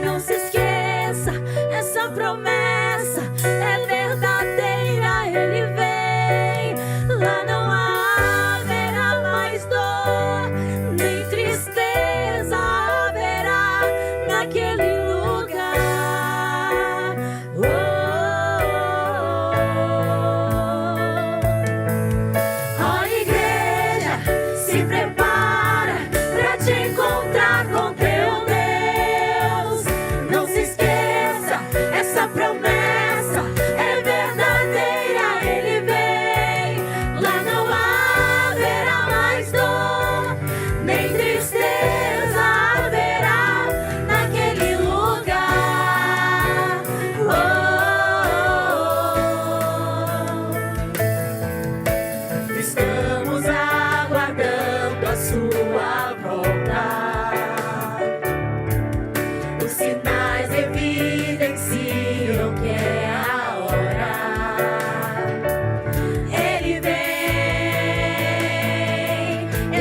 Não se esqueça, essa promessa é verdadeira. Ele vem, lá não haverá mais dor, nem tristeza haverá naquele lugar. Oh, a igreja se prepara pra te encontrar com teu Deus. Não se esqueça, essa promessa é verdadeira. Ele vem, lá não haverá mais dor, nem tristeza haverá naquele lugar. Oh, estamos aguardando a sua volta. Os sinais evidenciam que é a hora. Ele vem,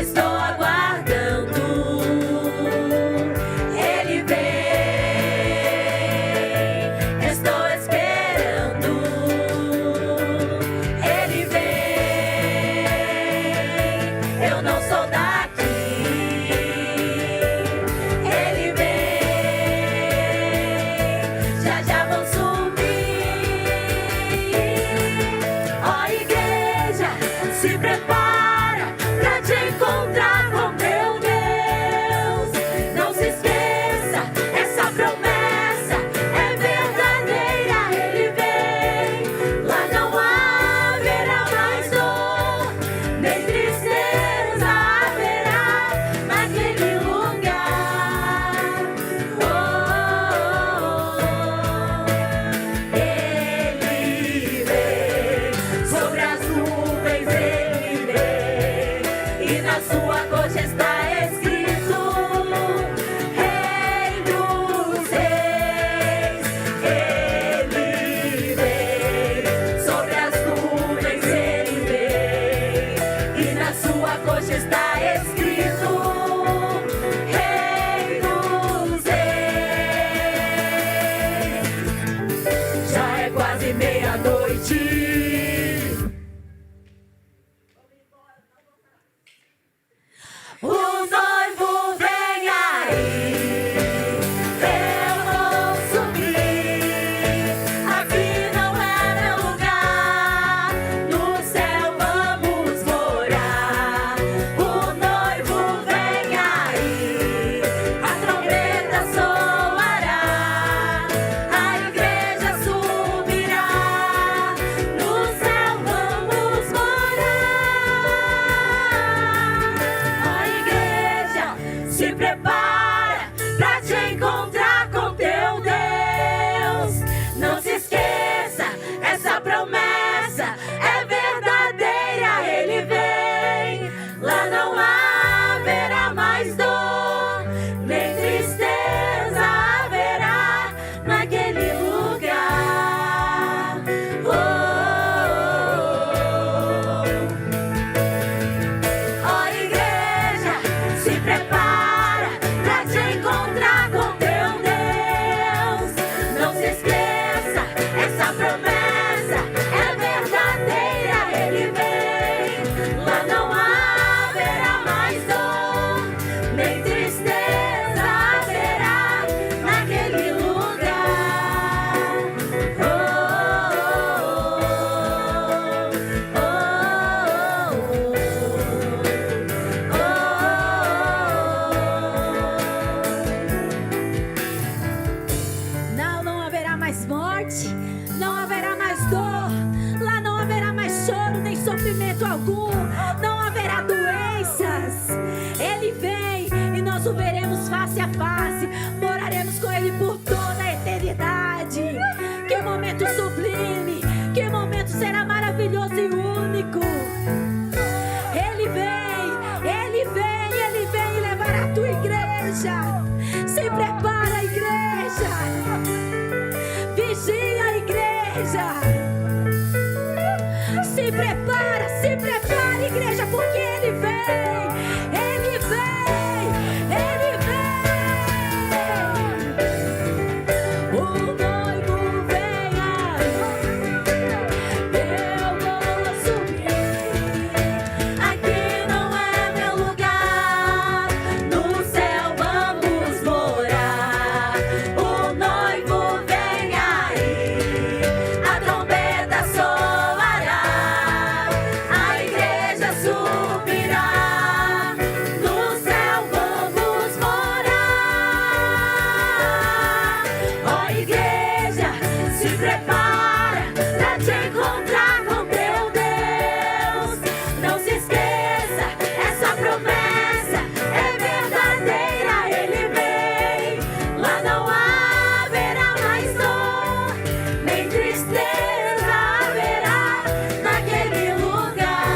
estou aguardando. Ele vem, estou esperando. Ele vem, eu não sou daqui. Ele vem, já já vou subir. Ó igreja, se prepara pra te encontrar com teu Deus. Não se esqueça, essa promessa é verdadeira. Ele vem, lá não haverá mais dor, nem tristeza haverá naquele lugar. Oh, ele vem, sobre as nuvens ele vem, e na sua coxa está escrito: Rei dos Reis. Ele vem, sobre as nuvens ele vem, e na sua coxa está escrito: Rei dos Reis. Já é quase meia-noite. O noivo vem aí, eu vou subir. Aqui não é meu lugar, no céu vamos morar. O noivo vem aí, a trombeta soa. face, moraremos com Ele por toda a eternidade. Que momento sublime, que momento será maravilhoso e único. Ele vem levar a tua igreja. Se prepara, igreja. Vigia a igreja. Se prepara, igreja, porque Ele vem. Ele vem. O noivo vem aí. Eu vou subir. Aqui não é meu lugar. No céu vamos morar. O noivo vem aí. A trombeta soará. A igreja subirá. No céu vamos morar. Ó igreja, se prepara pra te encontrar com teu Deus. Não se esqueça, essa promessa é verdadeira. Ele vem, lá não haverá mais dor, nem tristeza haverá naquele lugar.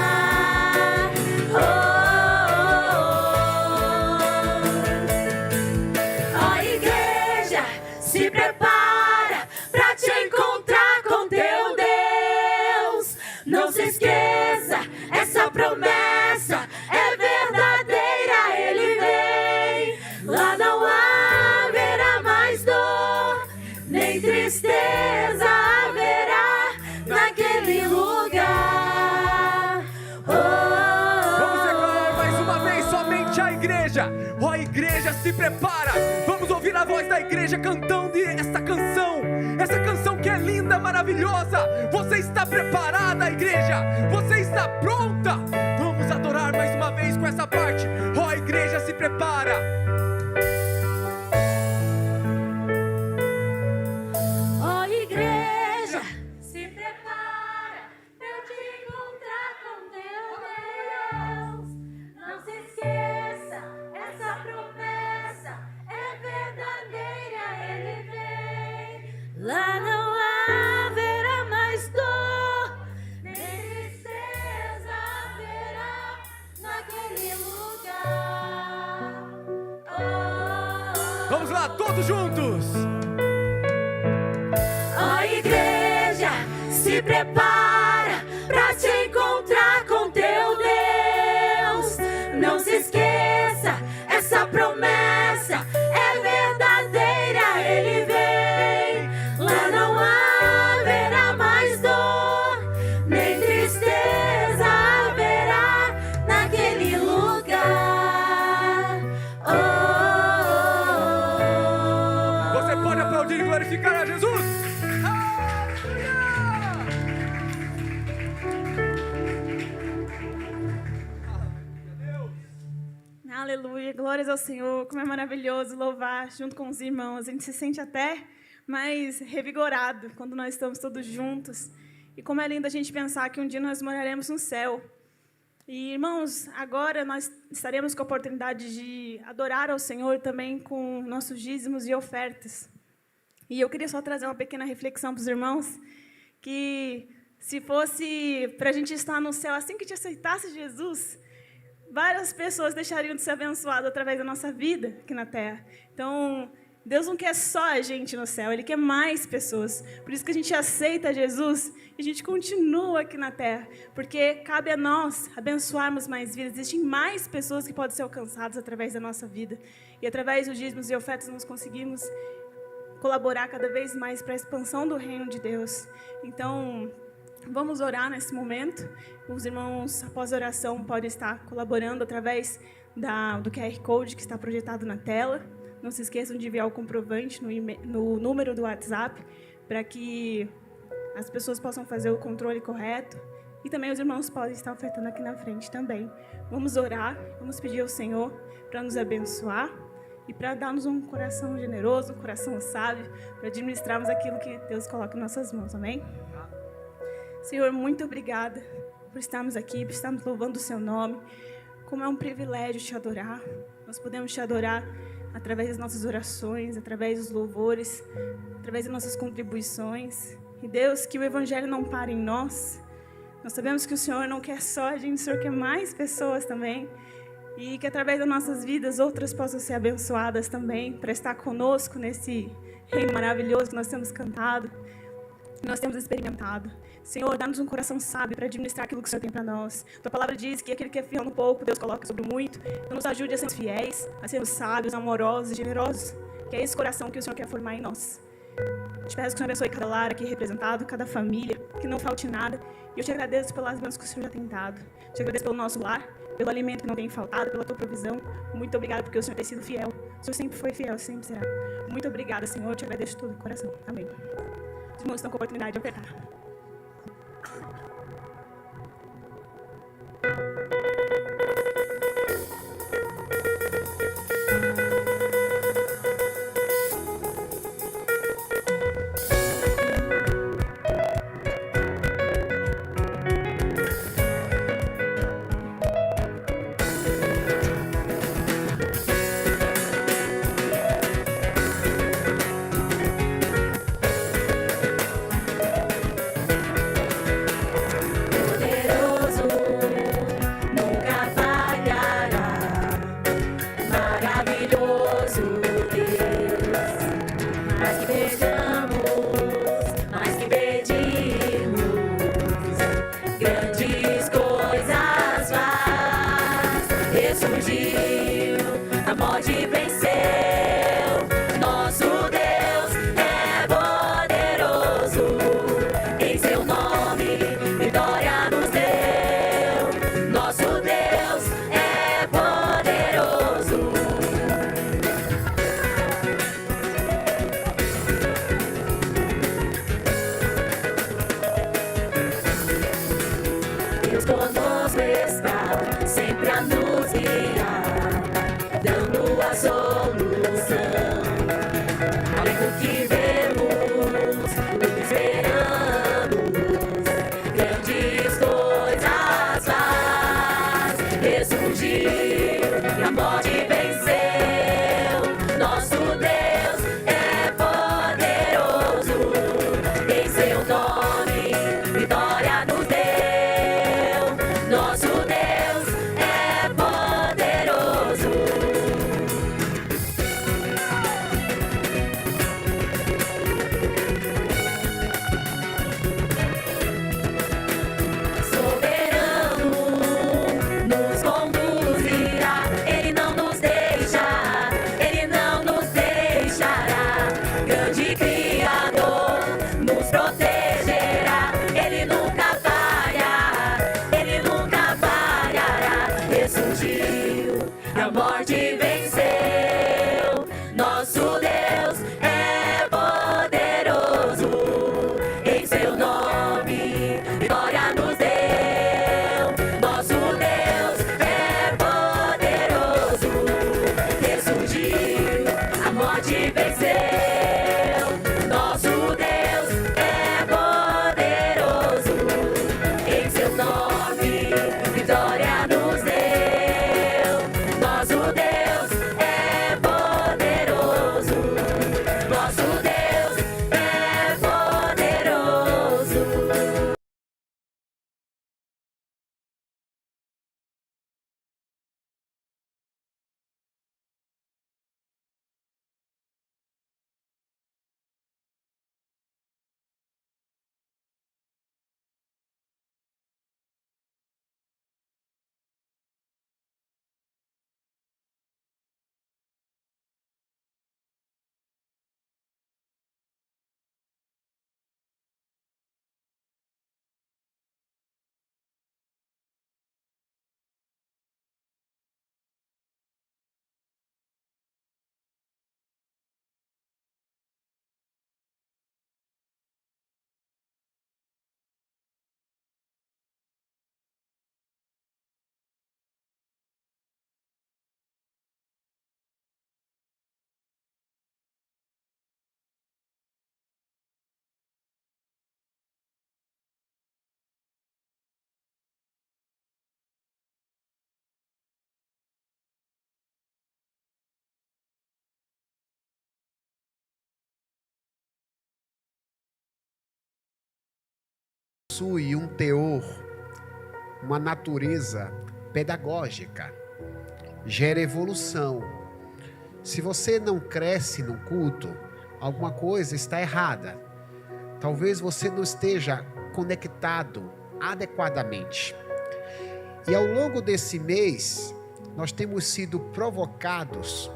Ó igreja, se prepara pra te encontrar com teu Deus. Não se esqueça, essa promessa é verdadeira. Ele vem, lá não haverá mais dor, nem tristeza haverá naquele lugar. Vamos declarar mais uma vez somente a igreja. Ó igreja, se prepara. Vamos ouvir a voz da igreja cantando esta canção. Essa canção que é linda, maravilhosa. Você está preparada, igreja? Você está pronta? Vamos adorar mais uma vez com essa parte. Ó igreja, se prepara. Ó igreja, se prepara pra te encontrar com teu Deus. Não se esqueça, essa promessa é verdadeira. Ele vem, lá não haverá mais dor, nem tristeza haverá naquele lugar. Vamos lá, todos juntos. Ó igreja, se prepara pra te encontrar com teu Deus. Não se esqueça, essa promessa é verdadeira. Ele vem, lá não haverá mais dor, nem tristeza haverá naquele lugar. Você pode aplaudir e glorificar a Jesus. Aleluia, glórias ao Senhor. Como é maravilhoso louvar junto com os irmãos. A gente se sente até mais revigorado quando nós estamos todos juntos. E como é lindo a gente pensar que um dia nós moraremos no céu. E, irmãos, agora nós estaremos com a oportunidade de adorar ao Senhor também com nossos dízimos e ofertas. E eu queria só trazer uma pequena reflexão para os irmãos, que se fosse para a gente estar no céu assim que te aceitasse Jesus, várias pessoas deixariam de ser abençoadas através da nossa vida aqui na terra. Então, Deus não quer só a gente no céu, Ele quer mais pessoas. Por isso que a gente aceita Jesus e a gente continua aqui na terra, porque cabe a nós abençoarmos mais vidas. Existem mais pessoas que podem ser alcançadas através da nossa vida. E através dos dízimos e ofertas nós conseguimos colaborar cada vez mais para a expansão do reino de Deus. Então, vamos orar nesse momento. Os irmãos, após a oração, podem estar colaborando através do QR Code que está projetado na tela. Não se esqueçam de enviar o comprovante no número do WhatsApp, para que as pessoas possam fazer o controle correto. E também os irmãos podem estar ofertando aqui na frente também. Vamos orar, vamos pedir ao Senhor para nos abençoar e para dar-nos um coração generoso, um coração sábio, para administrarmos aquilo que Deus coloca em nossas mãos. Amém? Senhor, muito obrigada por estarmos aqui, por estarmos louvando o Seu nome. Como é um privilégio Te adorar. Nós podemos Te adorar através das nossas orações, através dos louvores, através das nossas contribuições. E Deus, que o Evangelho não pare em nós. Nós sabemos que o Senhor não quer só a gente, o Senhor quer mais pessoas também. E que através das nossas vidas outras possam ser abençoadas também, para estar conosco nesse reino maravilhoso que nós temos cantado, que nós temos experimentado. Senhor, dá-nos um coração sábio para administrar aquilo que o Senhor tem para nós. Tua palavra diz que aquele que é fiel no pouco, Deus coloca sobre o muito. Então nos ajude a sermos fiéis, a sermos sábios, amorosos, generosos. Que é esse coração que o Senhor quer formar em nós. Te peço que o Senhor abençoe cada lar aqui representado, cada família, que não falte nada. E eu te agradeço pelas bênçãos que o Senhor já tem dado. Te agradeço pelo nosso lar, pelo alimento que não tem faltado, pela tua provisão. Muito obrigada porque o Senhor tem sido fiel. O Senhor sempre foi fiel, sempre será. Muito obrigada, Senhor. Eu te agradeço de todo o coração. Amém. Os irmãos estão com a oportunidade de apertar. possui um teor, uma natureza pedagógica, gera evolução. Se você não cresce no culto, alguma coisa está errada. Talvez você não esteja conectado adequadamente. E ao longo desse mês, nós temos sido provocados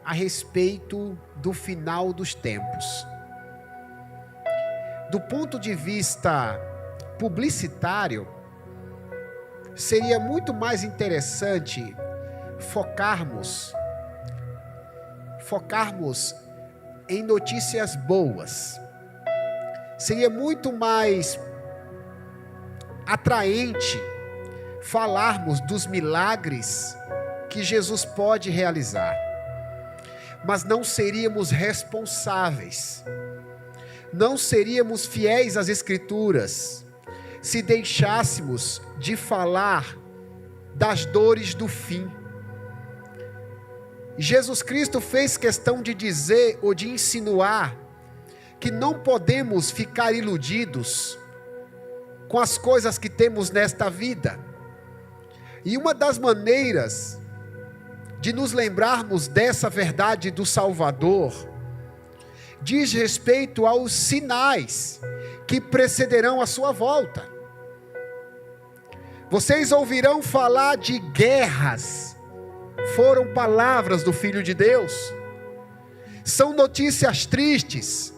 a respeito do final dos tempos. Do ponto de vista publicitário, seria muito mais interessante focarmos em notícias boas. Seria muito mais atraente falarmos dos milagres que Jesus pode realizar. Mas não seríamos responsáveis, não seríamos fiéis às Escrituras, se deixássemos de falar das dores do fim. Jesus Cristo fez questão de dizer ou de insinuar que não podemos ficar iludidos com as coisas que temos nesta vida. E uma das maneiras de nos lembrarmos dessa verdade do Salvador diz respeito aos sinais que precederão a sua volta. Vocês ouvirão falar de guerras. Foram palavras do Filho de Deus. São notícias tristes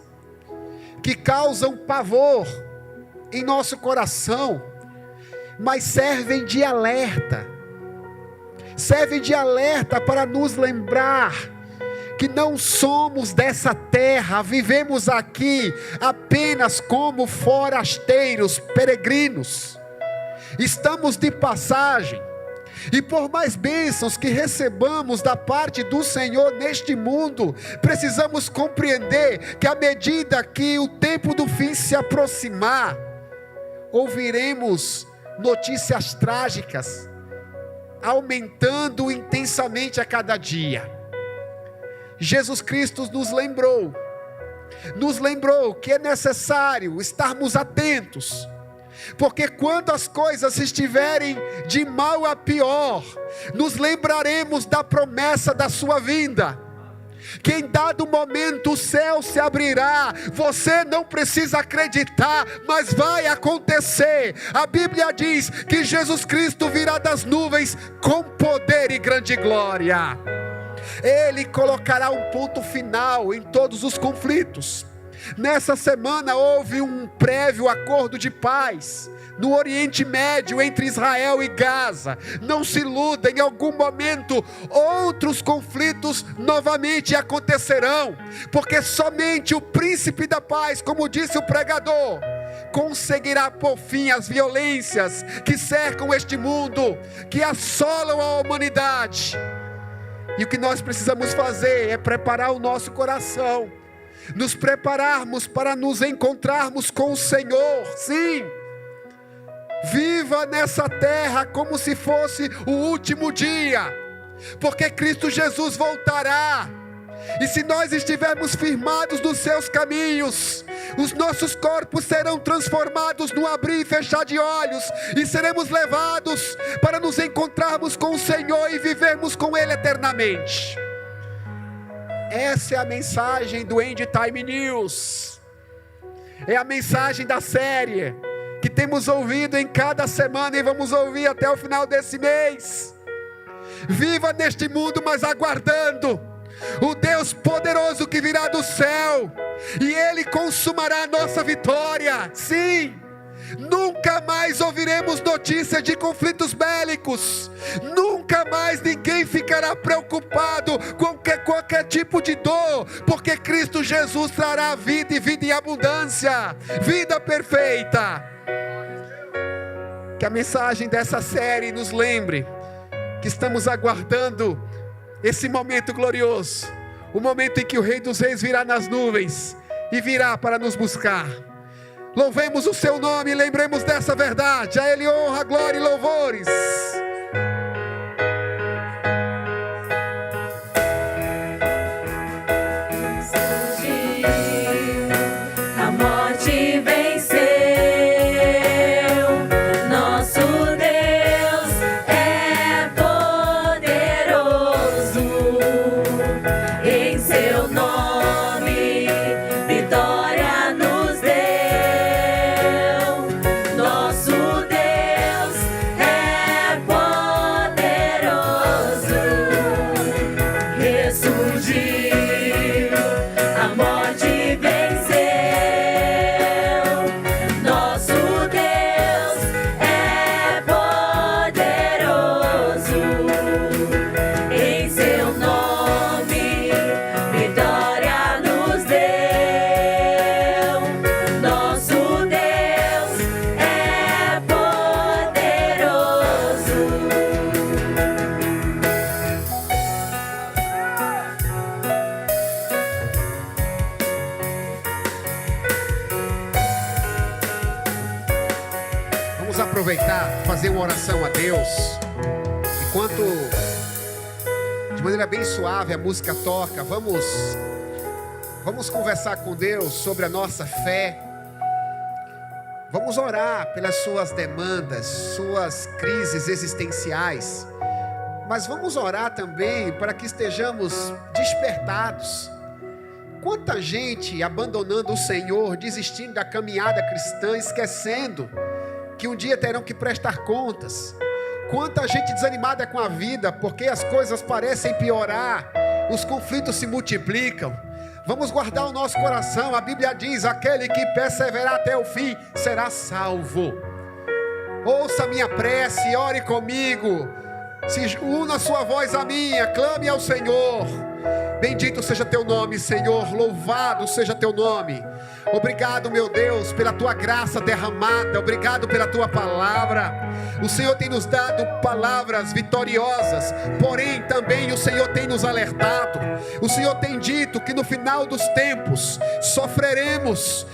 que causam pavor em nosso coração, mas servem de alerta. Servem de alerta para nos lembrar que não somos dessa terra, vivemos aqui apenas como forasteiros, peregrinos. Estamos de passagem. E por mais bênçãos que recebamos da parte do Senhor neste mundo, precisamos compreender que à medida que o tempo do fim se aproximar, ouviremos notícias trágicas, aumentando intensamente a cada dia. Jesus Cristo nos lembrou que é necessário estarmos atentos, porque quando as coisas estiverem de mal a pior, nos lembraremos da promessa da sua vinda, que em dado momento o céu se abrirá. Você não precisa acreditar, mas vai acontecer. A Bíblia diz que Jesus Cristo virá das nuvens com poder e grande glória. Ele colocará um ponto final em todos os conflitos. Nessa semana houve um prévio acordo de paz no Oriente Médio entre Israel e Gaza. Não se iluda, em algum momento outros conflitos novamente acontecerão, porque somente o príncipe da paz, como disse o pregador, conseguirá pôr fim às violências que cercam este mundo, que assolam a humanidade. E o que nós precisamos fazer é preparar o nosso coração, nos prepararmos para nos encontrarmos com o Senhor. Sim, viva nessa terra como se fosse o último dia, porque Cristo Jesus voltará. E se nós estivermos firmados nos seus caminhos, os nossos corpos serão transformados no abrir e fechar de olhos, e seremos levados para nos encontrarmos com o Senhor e vivermos com Ele eternamente. Essa é a mensagem do End Time News. É a mensagem da série que temos ouvido em cada semana e vamos ouvir até o final desse mês. Viva neste mundo, mas aguardando o Deus poderoso que virá do céu, e Ele consumará a nossa vitória. Sim, nunca mais ouviremos notícias de conflitos bélicos. Nunca mais ninguém ficará preocupado com qualquer tipo de dor, porque Cristo Jesus trará vida e vida em abundância, vida perfeita. Que a mensagem dessa série nos lembre que estamos aguardando esse momento glorioso, o momento em que o Rei dos Reis virá nas nuvens e virá para nos buscar. Louvemos o seu nome e lembremos dessa verdade. A Ele honra, glória e louvores. Surgiu, a morte venceu. aproveitar, fazer uma oração a Deus. Enquanto de maneira bem suave a música toca, vamos conversar com Deus sobre a nossa fé. Vamos orar pelas suas demandas, suas crises existenciais. Mas vamos orar também para que estejamos despertados. Quanta gente abandonando o Senhor, desistindo da caminhada cristã, esquecendo que um dia terão que prestar contas. Quanta gente desanimada com a vida, porque as coisas parecem piorar, os conflitos se multiplicam. Vamos guardar o nosso coração. A Bíblia diz: aquele que perseverar até o fim será salvo. Ouça a minha prece, ore comigo. Se una a sua voz à minha, clame ao Senhor. Bendito seja teu nome, Senhor, louvado seja teu nome. Obrigado, meu Deus, pela tua graça derramada. Obrigado pela tua palavra. O Senhor tem nos dado palavras vitoriosas, porém também o Senhor tem nos alertado. O Senhor tem dito que no final dos tempos sofreremos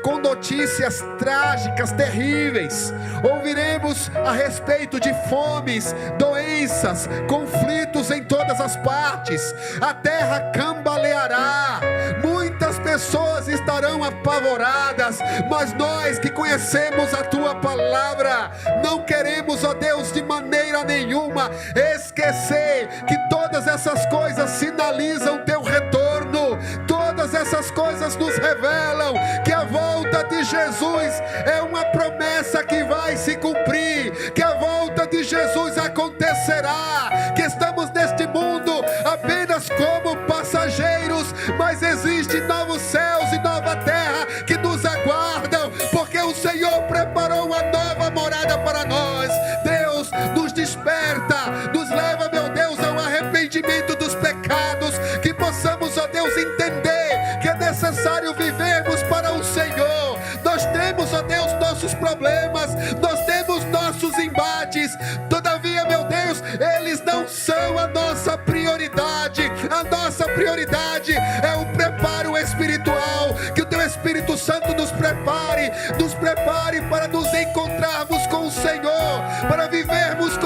com notícias trágicas, terríveis. Ouviremos a respeito de fomes, doenças, conflitos em todas as partes. A terra cambaleará, muitas pessoas estarão apavoradas, mas nós que conhecemos a tua palavra, não queremos, ó Deus, de maneira nenhuma esquecer que todas essas coisas sinalizam teu retorno. Todas essas coisas nos revelam que a volta de Jesus é uma promessa que vai se cumprir, que a volta de Jesus acontecerá, que estamos neste mundo apenas como passageiros, mas existem novos céus e nova terra que nos aguardam, porque o Senhor preparou uma nova morada para nós. Deus, nos desperta, nos leva, meu Deus, ao arrependimento dos pecados, que possamos, ó Deus, entender que é necessário vivermos para o Senhor. Nós temos, ó Deus, nossos problemas, nós temos nossos embates, todavia, meu Deus, eles não são a nossa prioridade. A nossa prioridade é o preparo espiritual, que o teu Espírito Santo nos prepare para nos encontrarmos com o Senhor, para vivermos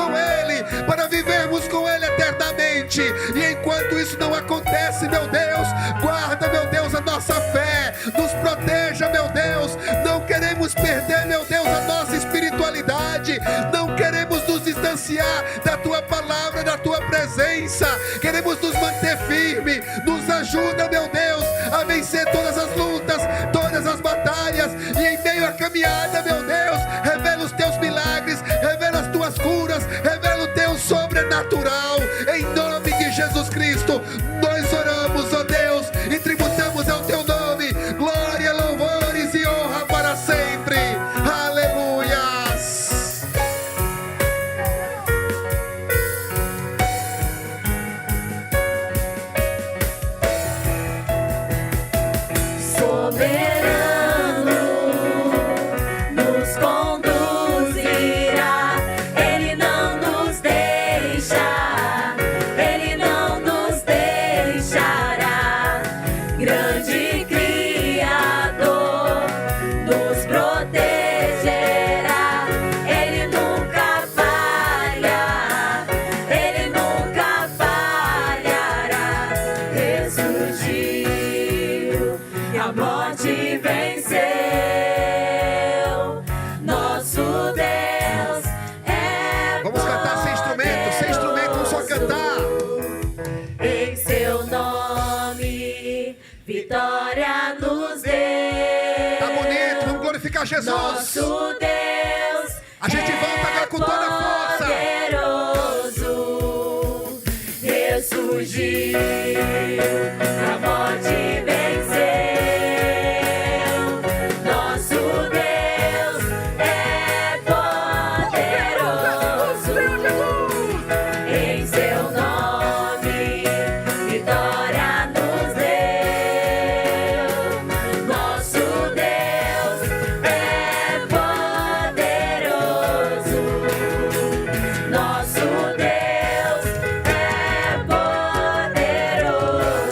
com Ele eternamente. E enquanto isso não acontece, meu Deus, guarda, meu Deus, a nossa fé, nos proteja, meu Deus. Não queremos perder, meu Deus, a nossa espiritualidade, não queremos nos distanciar da tua palavra, da tua presença, queremos nos manter firme. Nos ajuda, meu Deus, a vencer todas as lutas, todas as batalhas, e em meio à caminhada, meu Deus, revela os teus milagres, revela as tuas curas, revela o teu sobrenatural. Em nome de Jesus Cristo nós oramos, ó Deus, e tributamos ao teu nome glória, louvores e honra para sempre. Aleluias. Jesus, nosso Deus, a gente volta agora com toda a força. Poderoso, ressurgiu, a morte venceu. Nosso Deus é poderoso. Em seu nome, vitória nos deu. Nosso Deus é poderoso. Nosso Deus é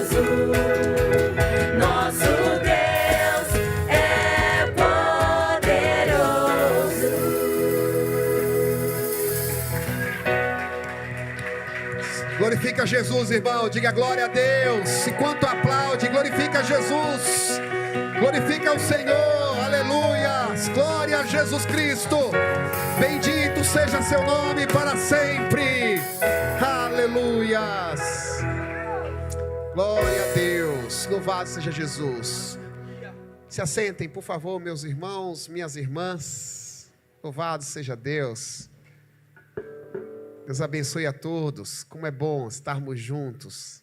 poderoso. Glorifica Jesus, irmão. Diga glória a Deus. Enquanto aplaude, glorifica Jesus. Glorifica o Senhor. Aleluia. Glória a Jesus Cristo. Bendito seja seu nome para sempre. Aleluias. Glória a Deus. Louvado seja Jesus. Se assentem, por favor, meus irmãos, minhas irmãs. Louvado seja Deus. Deus abençoe a todos. Como é bom estarmos juntos,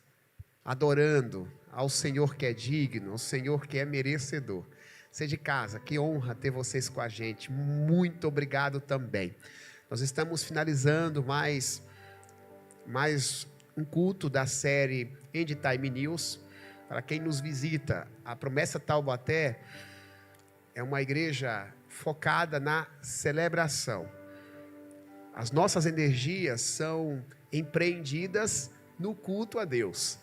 adorando ao Senhor que é digno, ao Senhor que é merecedor. Você de casa, que honra ter vocês com a gente. Muito obrigado também. Nós estamos finalizando mais um culto da série End Time News. Para quem nos visita, a Promessa Taubaté é uma igreja focada na celebração. As nossas energias são empreendidas no culto a Deus.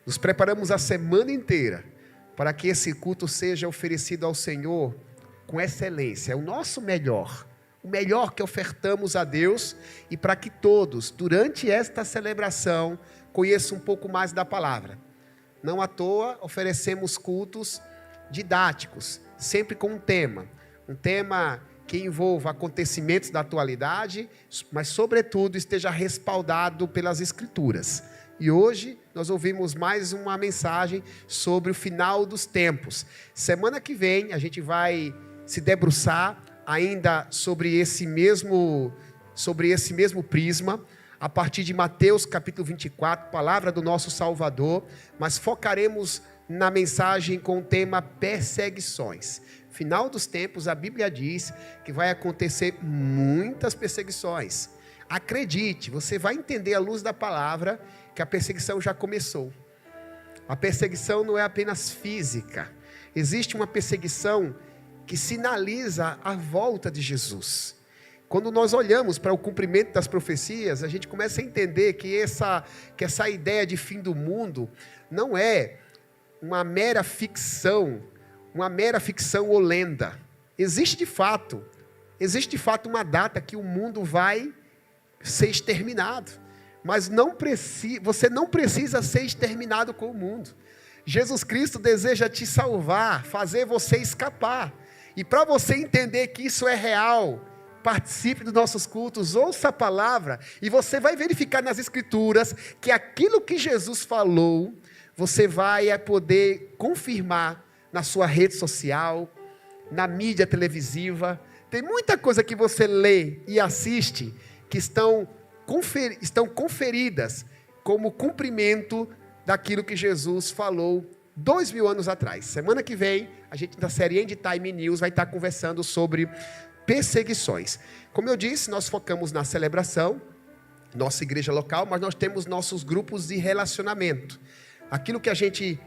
Nos preparamos a semana inteira para que esse culto seja oferecido ao Senhor com excelência. É o nosso melhor, o melhor que ofertamos a Deus, e para que todos, durante esta celebração, conheçam um pouco mais da palavra. Não à toa oferecemos cultos didáticos, sempre com um tema que envolva acontecimentos da atualidade, mas sobretudo esteja respaldado pelas Escrituras. E hoje nós ouvimos mais uma mensagem sobre o final dos tempos. Semana que vem a gente vai se debruçar ainda sobre esse mesmo prisma, a partir de Mateus capítulo 24, palavra do nosso Salvador, mas focaremos na mensagem com o tema perseguições. Final dos tempos, a Bíblia diz que vai acontecer muitas perseguições. Acredite, você vai entender à luz da palavra que a perseguição já começou. A perseguição não é apenas física. Existe uma perseguição que sinaliza a volta de Jesus. Quando nós olhamos para o cumprimento das profecias, a gente começa a entender que essa ideia de fim do mundo não é uma mera ficção ou lenda. Existe de fato uma data que o mundo vai ser exterminado. Mas você não precisa ser exterminado com o mundo. Jesus Cristo deseja te salvar, fazer você escapar. E para você entender que isso é real, participe dos nossos cultos, ouça a palavra, e você vai verificar nas Escrituras que aquilo que Jesus falou, você vai poder confirmar na sua rede social, na mídia televisiva. Tem muita coisa que você lê e assiste que estão conferidas como cumprimento daquilo que Jesus falou 2000 anos atrás. Semana que vem, a gente da série End Time News vai estar conversando sobre perseguições. Como eu disse, nós focamos na celebração, nossa igreja local, mas nós temos nossos grupos de relacionamento. Aquilo que a gente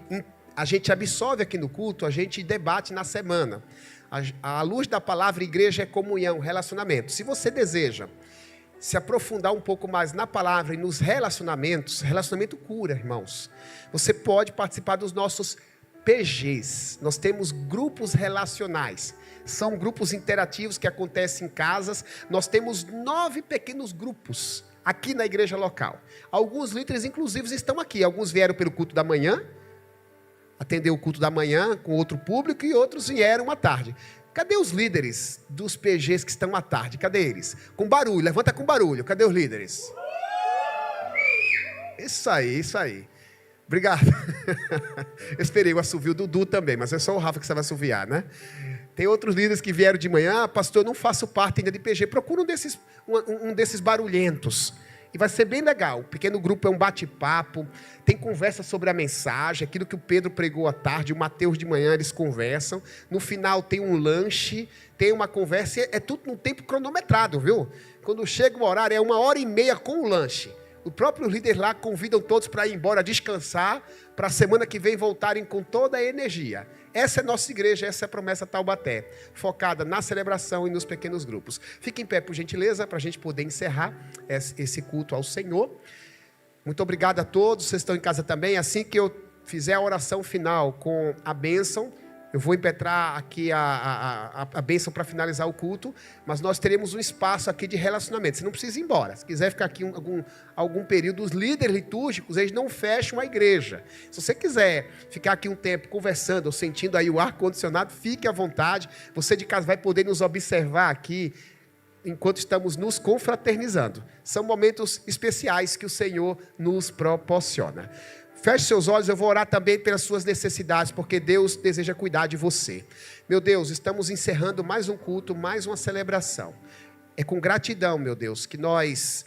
absorve aqui no culto, a gente debate na semana. À luz da palavra, igreja é comunhão, relacionamento. Se você deseja se aprofundar um pouco mais na palavra e nos relacionamentos, relacionamento cura, irmãos. Você pode participar dos nossos PGs. Nós temos grupos relacionais. São grupos interativos que acontecem em casas. Nós temos 9 pequenos grupos aqui na igreja local. Alguns líderes, inclusive, estão aqui. Alguns vieram pelo culto da manhã, atender o culto da manhã com outro público, e outros vieram à tarde. Cadê os líderes dos PGs que estão à tarde? Cadê eles? Com barulho, levanta com barulho. Cadê os líderes? Isso aí. Obrigado. Eu esperei o assovio do Dudu também, mas é só o Rafa que você vai assoviar, né? Tem outros líderes que vieram de manhã. Pastor, eu não faço parte ainda de PG. Procura um desses barulhentos. E vai ser bem legal. O pequeno grupo é um bate-papo, tem conversa sobre a mensagem, aquilo que o Pedro pregou à tarde, o Mateus de manhã, eles conversam. No final tem um lanche, tem uma conversa, é tudo num tempo cronometrado, viu? Quando chega o horário, é 1h30 com o lanche. O próprio líder lá convidam todos para ir embora descansar, para a semana que vem voltarem com toda a energia. Essa é a nossa igreja, essa é a Promessa Taubaté, focada na celebração e nos pequenos grupos. Fique em pé, por gentileza, para a gente poder encerrar esse culto ao Senhor. Muito obrigado a todos, vocês estão em casa também. Assim que eu fizer a oração final com a bênção, Eu vou impetrar aqui a bênção para finalizar o culto, mas nós teremos um espaço aqui de relacionamento. Você não precisa ir embora. Se quiser ficar aqui algum período, os líderes litúrgicos, eles não fecham a igreja. Se você quiser ficar aqui um tempo conversando ou sentindo aí o ar-condicionado, fique à vontade. Você de casa vai poder nos observar aqui enquanto estamos nos confraternizando. São momentos especiais que o Senhor nos proporciona. Feche seus olhos, eu vou orar também pelas suas necessidades, porque Deus deseja cuidar de você. Meu Deus, estamos encerrando mais um culto, mais uma celebração. É com gratidão, meu Deus, que nós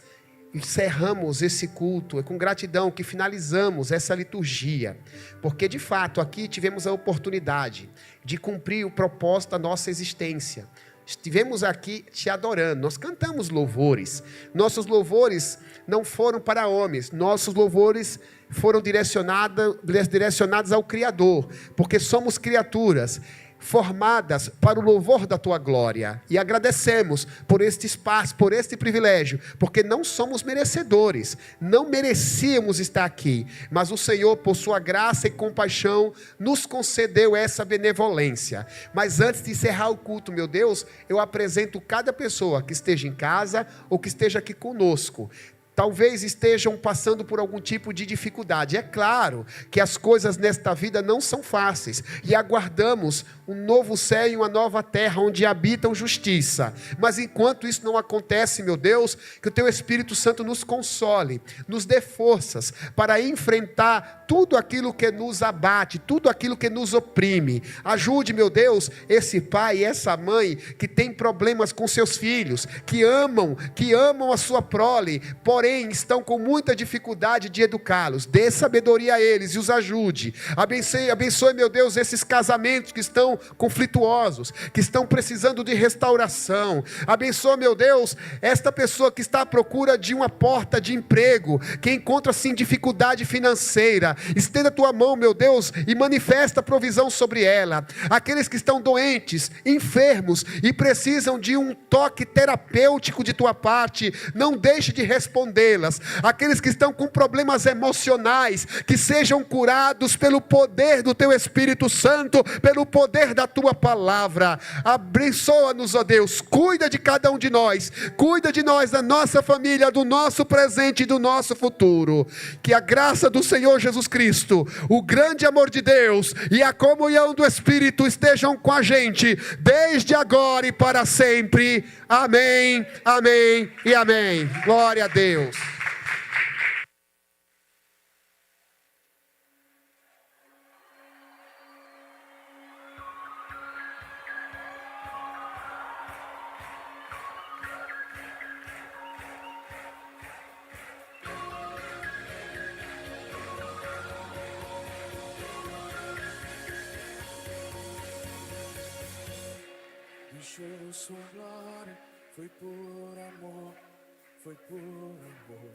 encerramos esse culto, é com gratidão que finalizamos essa liturgia, porque de fato aqui tivemos a oportunidade de cumprir o propósito da nossa existência. Estivemos aqui te adorando, nós cantamos louvores, nossos louvores não foram para homens, nossos louvores foram direcionados ao Criador, porque somos criaturas formadas para o louvor da tua glória, e agradecemos por este espaço, por este privilégio, porque não somos merecedores, não merecíamos estar aqui, mas o Senhor, por sua graça e compaixão, nos concedeu essa benevolência. Mas antes de encerrar o culto, meu Deus, eu apresento cada pessoa que esteja em casa ou que esteja aqui conosco. Talvez estejam passando por algum tipo de dificuldade. É claro que as coisas nesta vida não são fáceis. E aguardamos um novo céu e uma nova terra onde habitam justiça. Mas enquanto isso não acontece, meu Deus, que o Teu Espírito Santo nos console, nos dê forças para enfrentar tudo aquilo que nos abate, tudo aquilo que nos oprime. Ajude, meu Deus, esse pai e essa mãe que tem problemas com seus filhos, que amam a sua prole, porém estão com muita dificuldade de educá-los. Dê sabedoria a eles e os ajude. Abençoe, meu Deus, esses casamentos que estão conflituosos, que estão precisando de restauração. Abençoe, meu Deus, esta pessoa que está à procura de uma porta de emprego, que encontra-se em dificuldade financeira. Estenda a tua mão, meu Deus, e manifesta a provisão sobre ela. Aqueles que estão doentes, enfermos e precisam de um toque terapêutico de tua parte, não deixe de respondê-las. Aqueles que estão com problemas emocionais, que sejam curados pelo poder do teu Espírito Santo, pelo poder da tua palavra. Abençoa-nos, ó Deus, cuida de cada um de nós, cuida de nós, da nossa família, do nosso presente e do nosso futuro. Que a graça do Senhor Jesus Cristo, o grande amor de Deus e a comunhão do Espírito estejam com a gente, desde agora e para sempre. Amém, amém e amém. Glória a Deus. Deixou sua glória, foi por amor, foi por amor.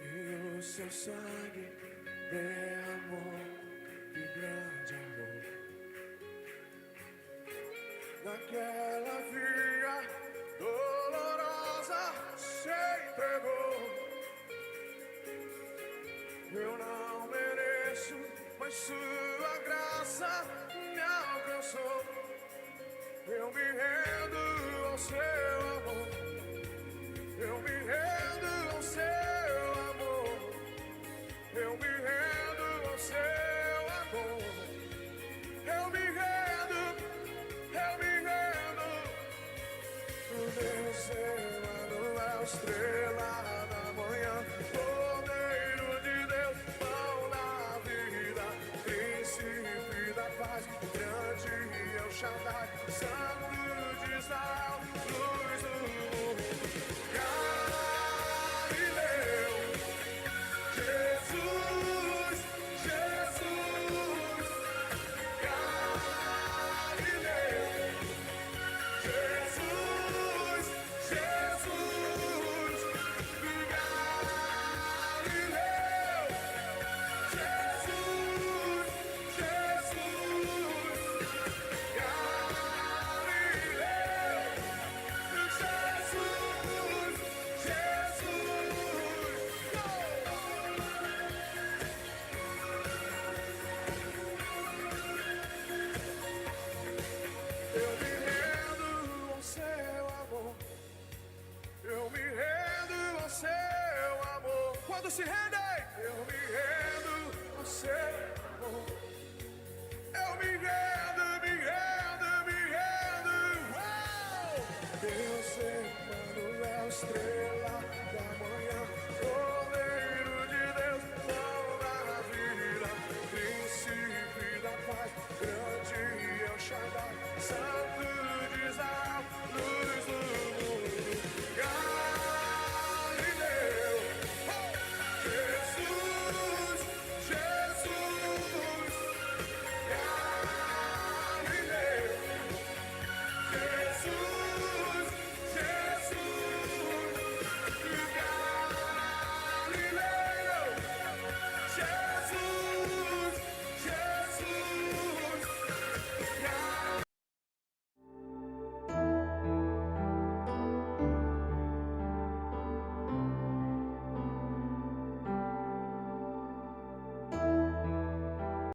E o seu sangue derramou, que grande amor. Naquela via dolorosa se entregou. Eu não mereço, mas sua graça me alcançou. Eu me rendo ao seu amor. Eu me rendo ao seu amor. Eu me rendo ao seu amor. Eu me rendo, eu me rendo. O Deus Emanuel, estrela da manhã, Cordeiro de Deus, pão da vida, príncipe da paz, grande El Shaddai.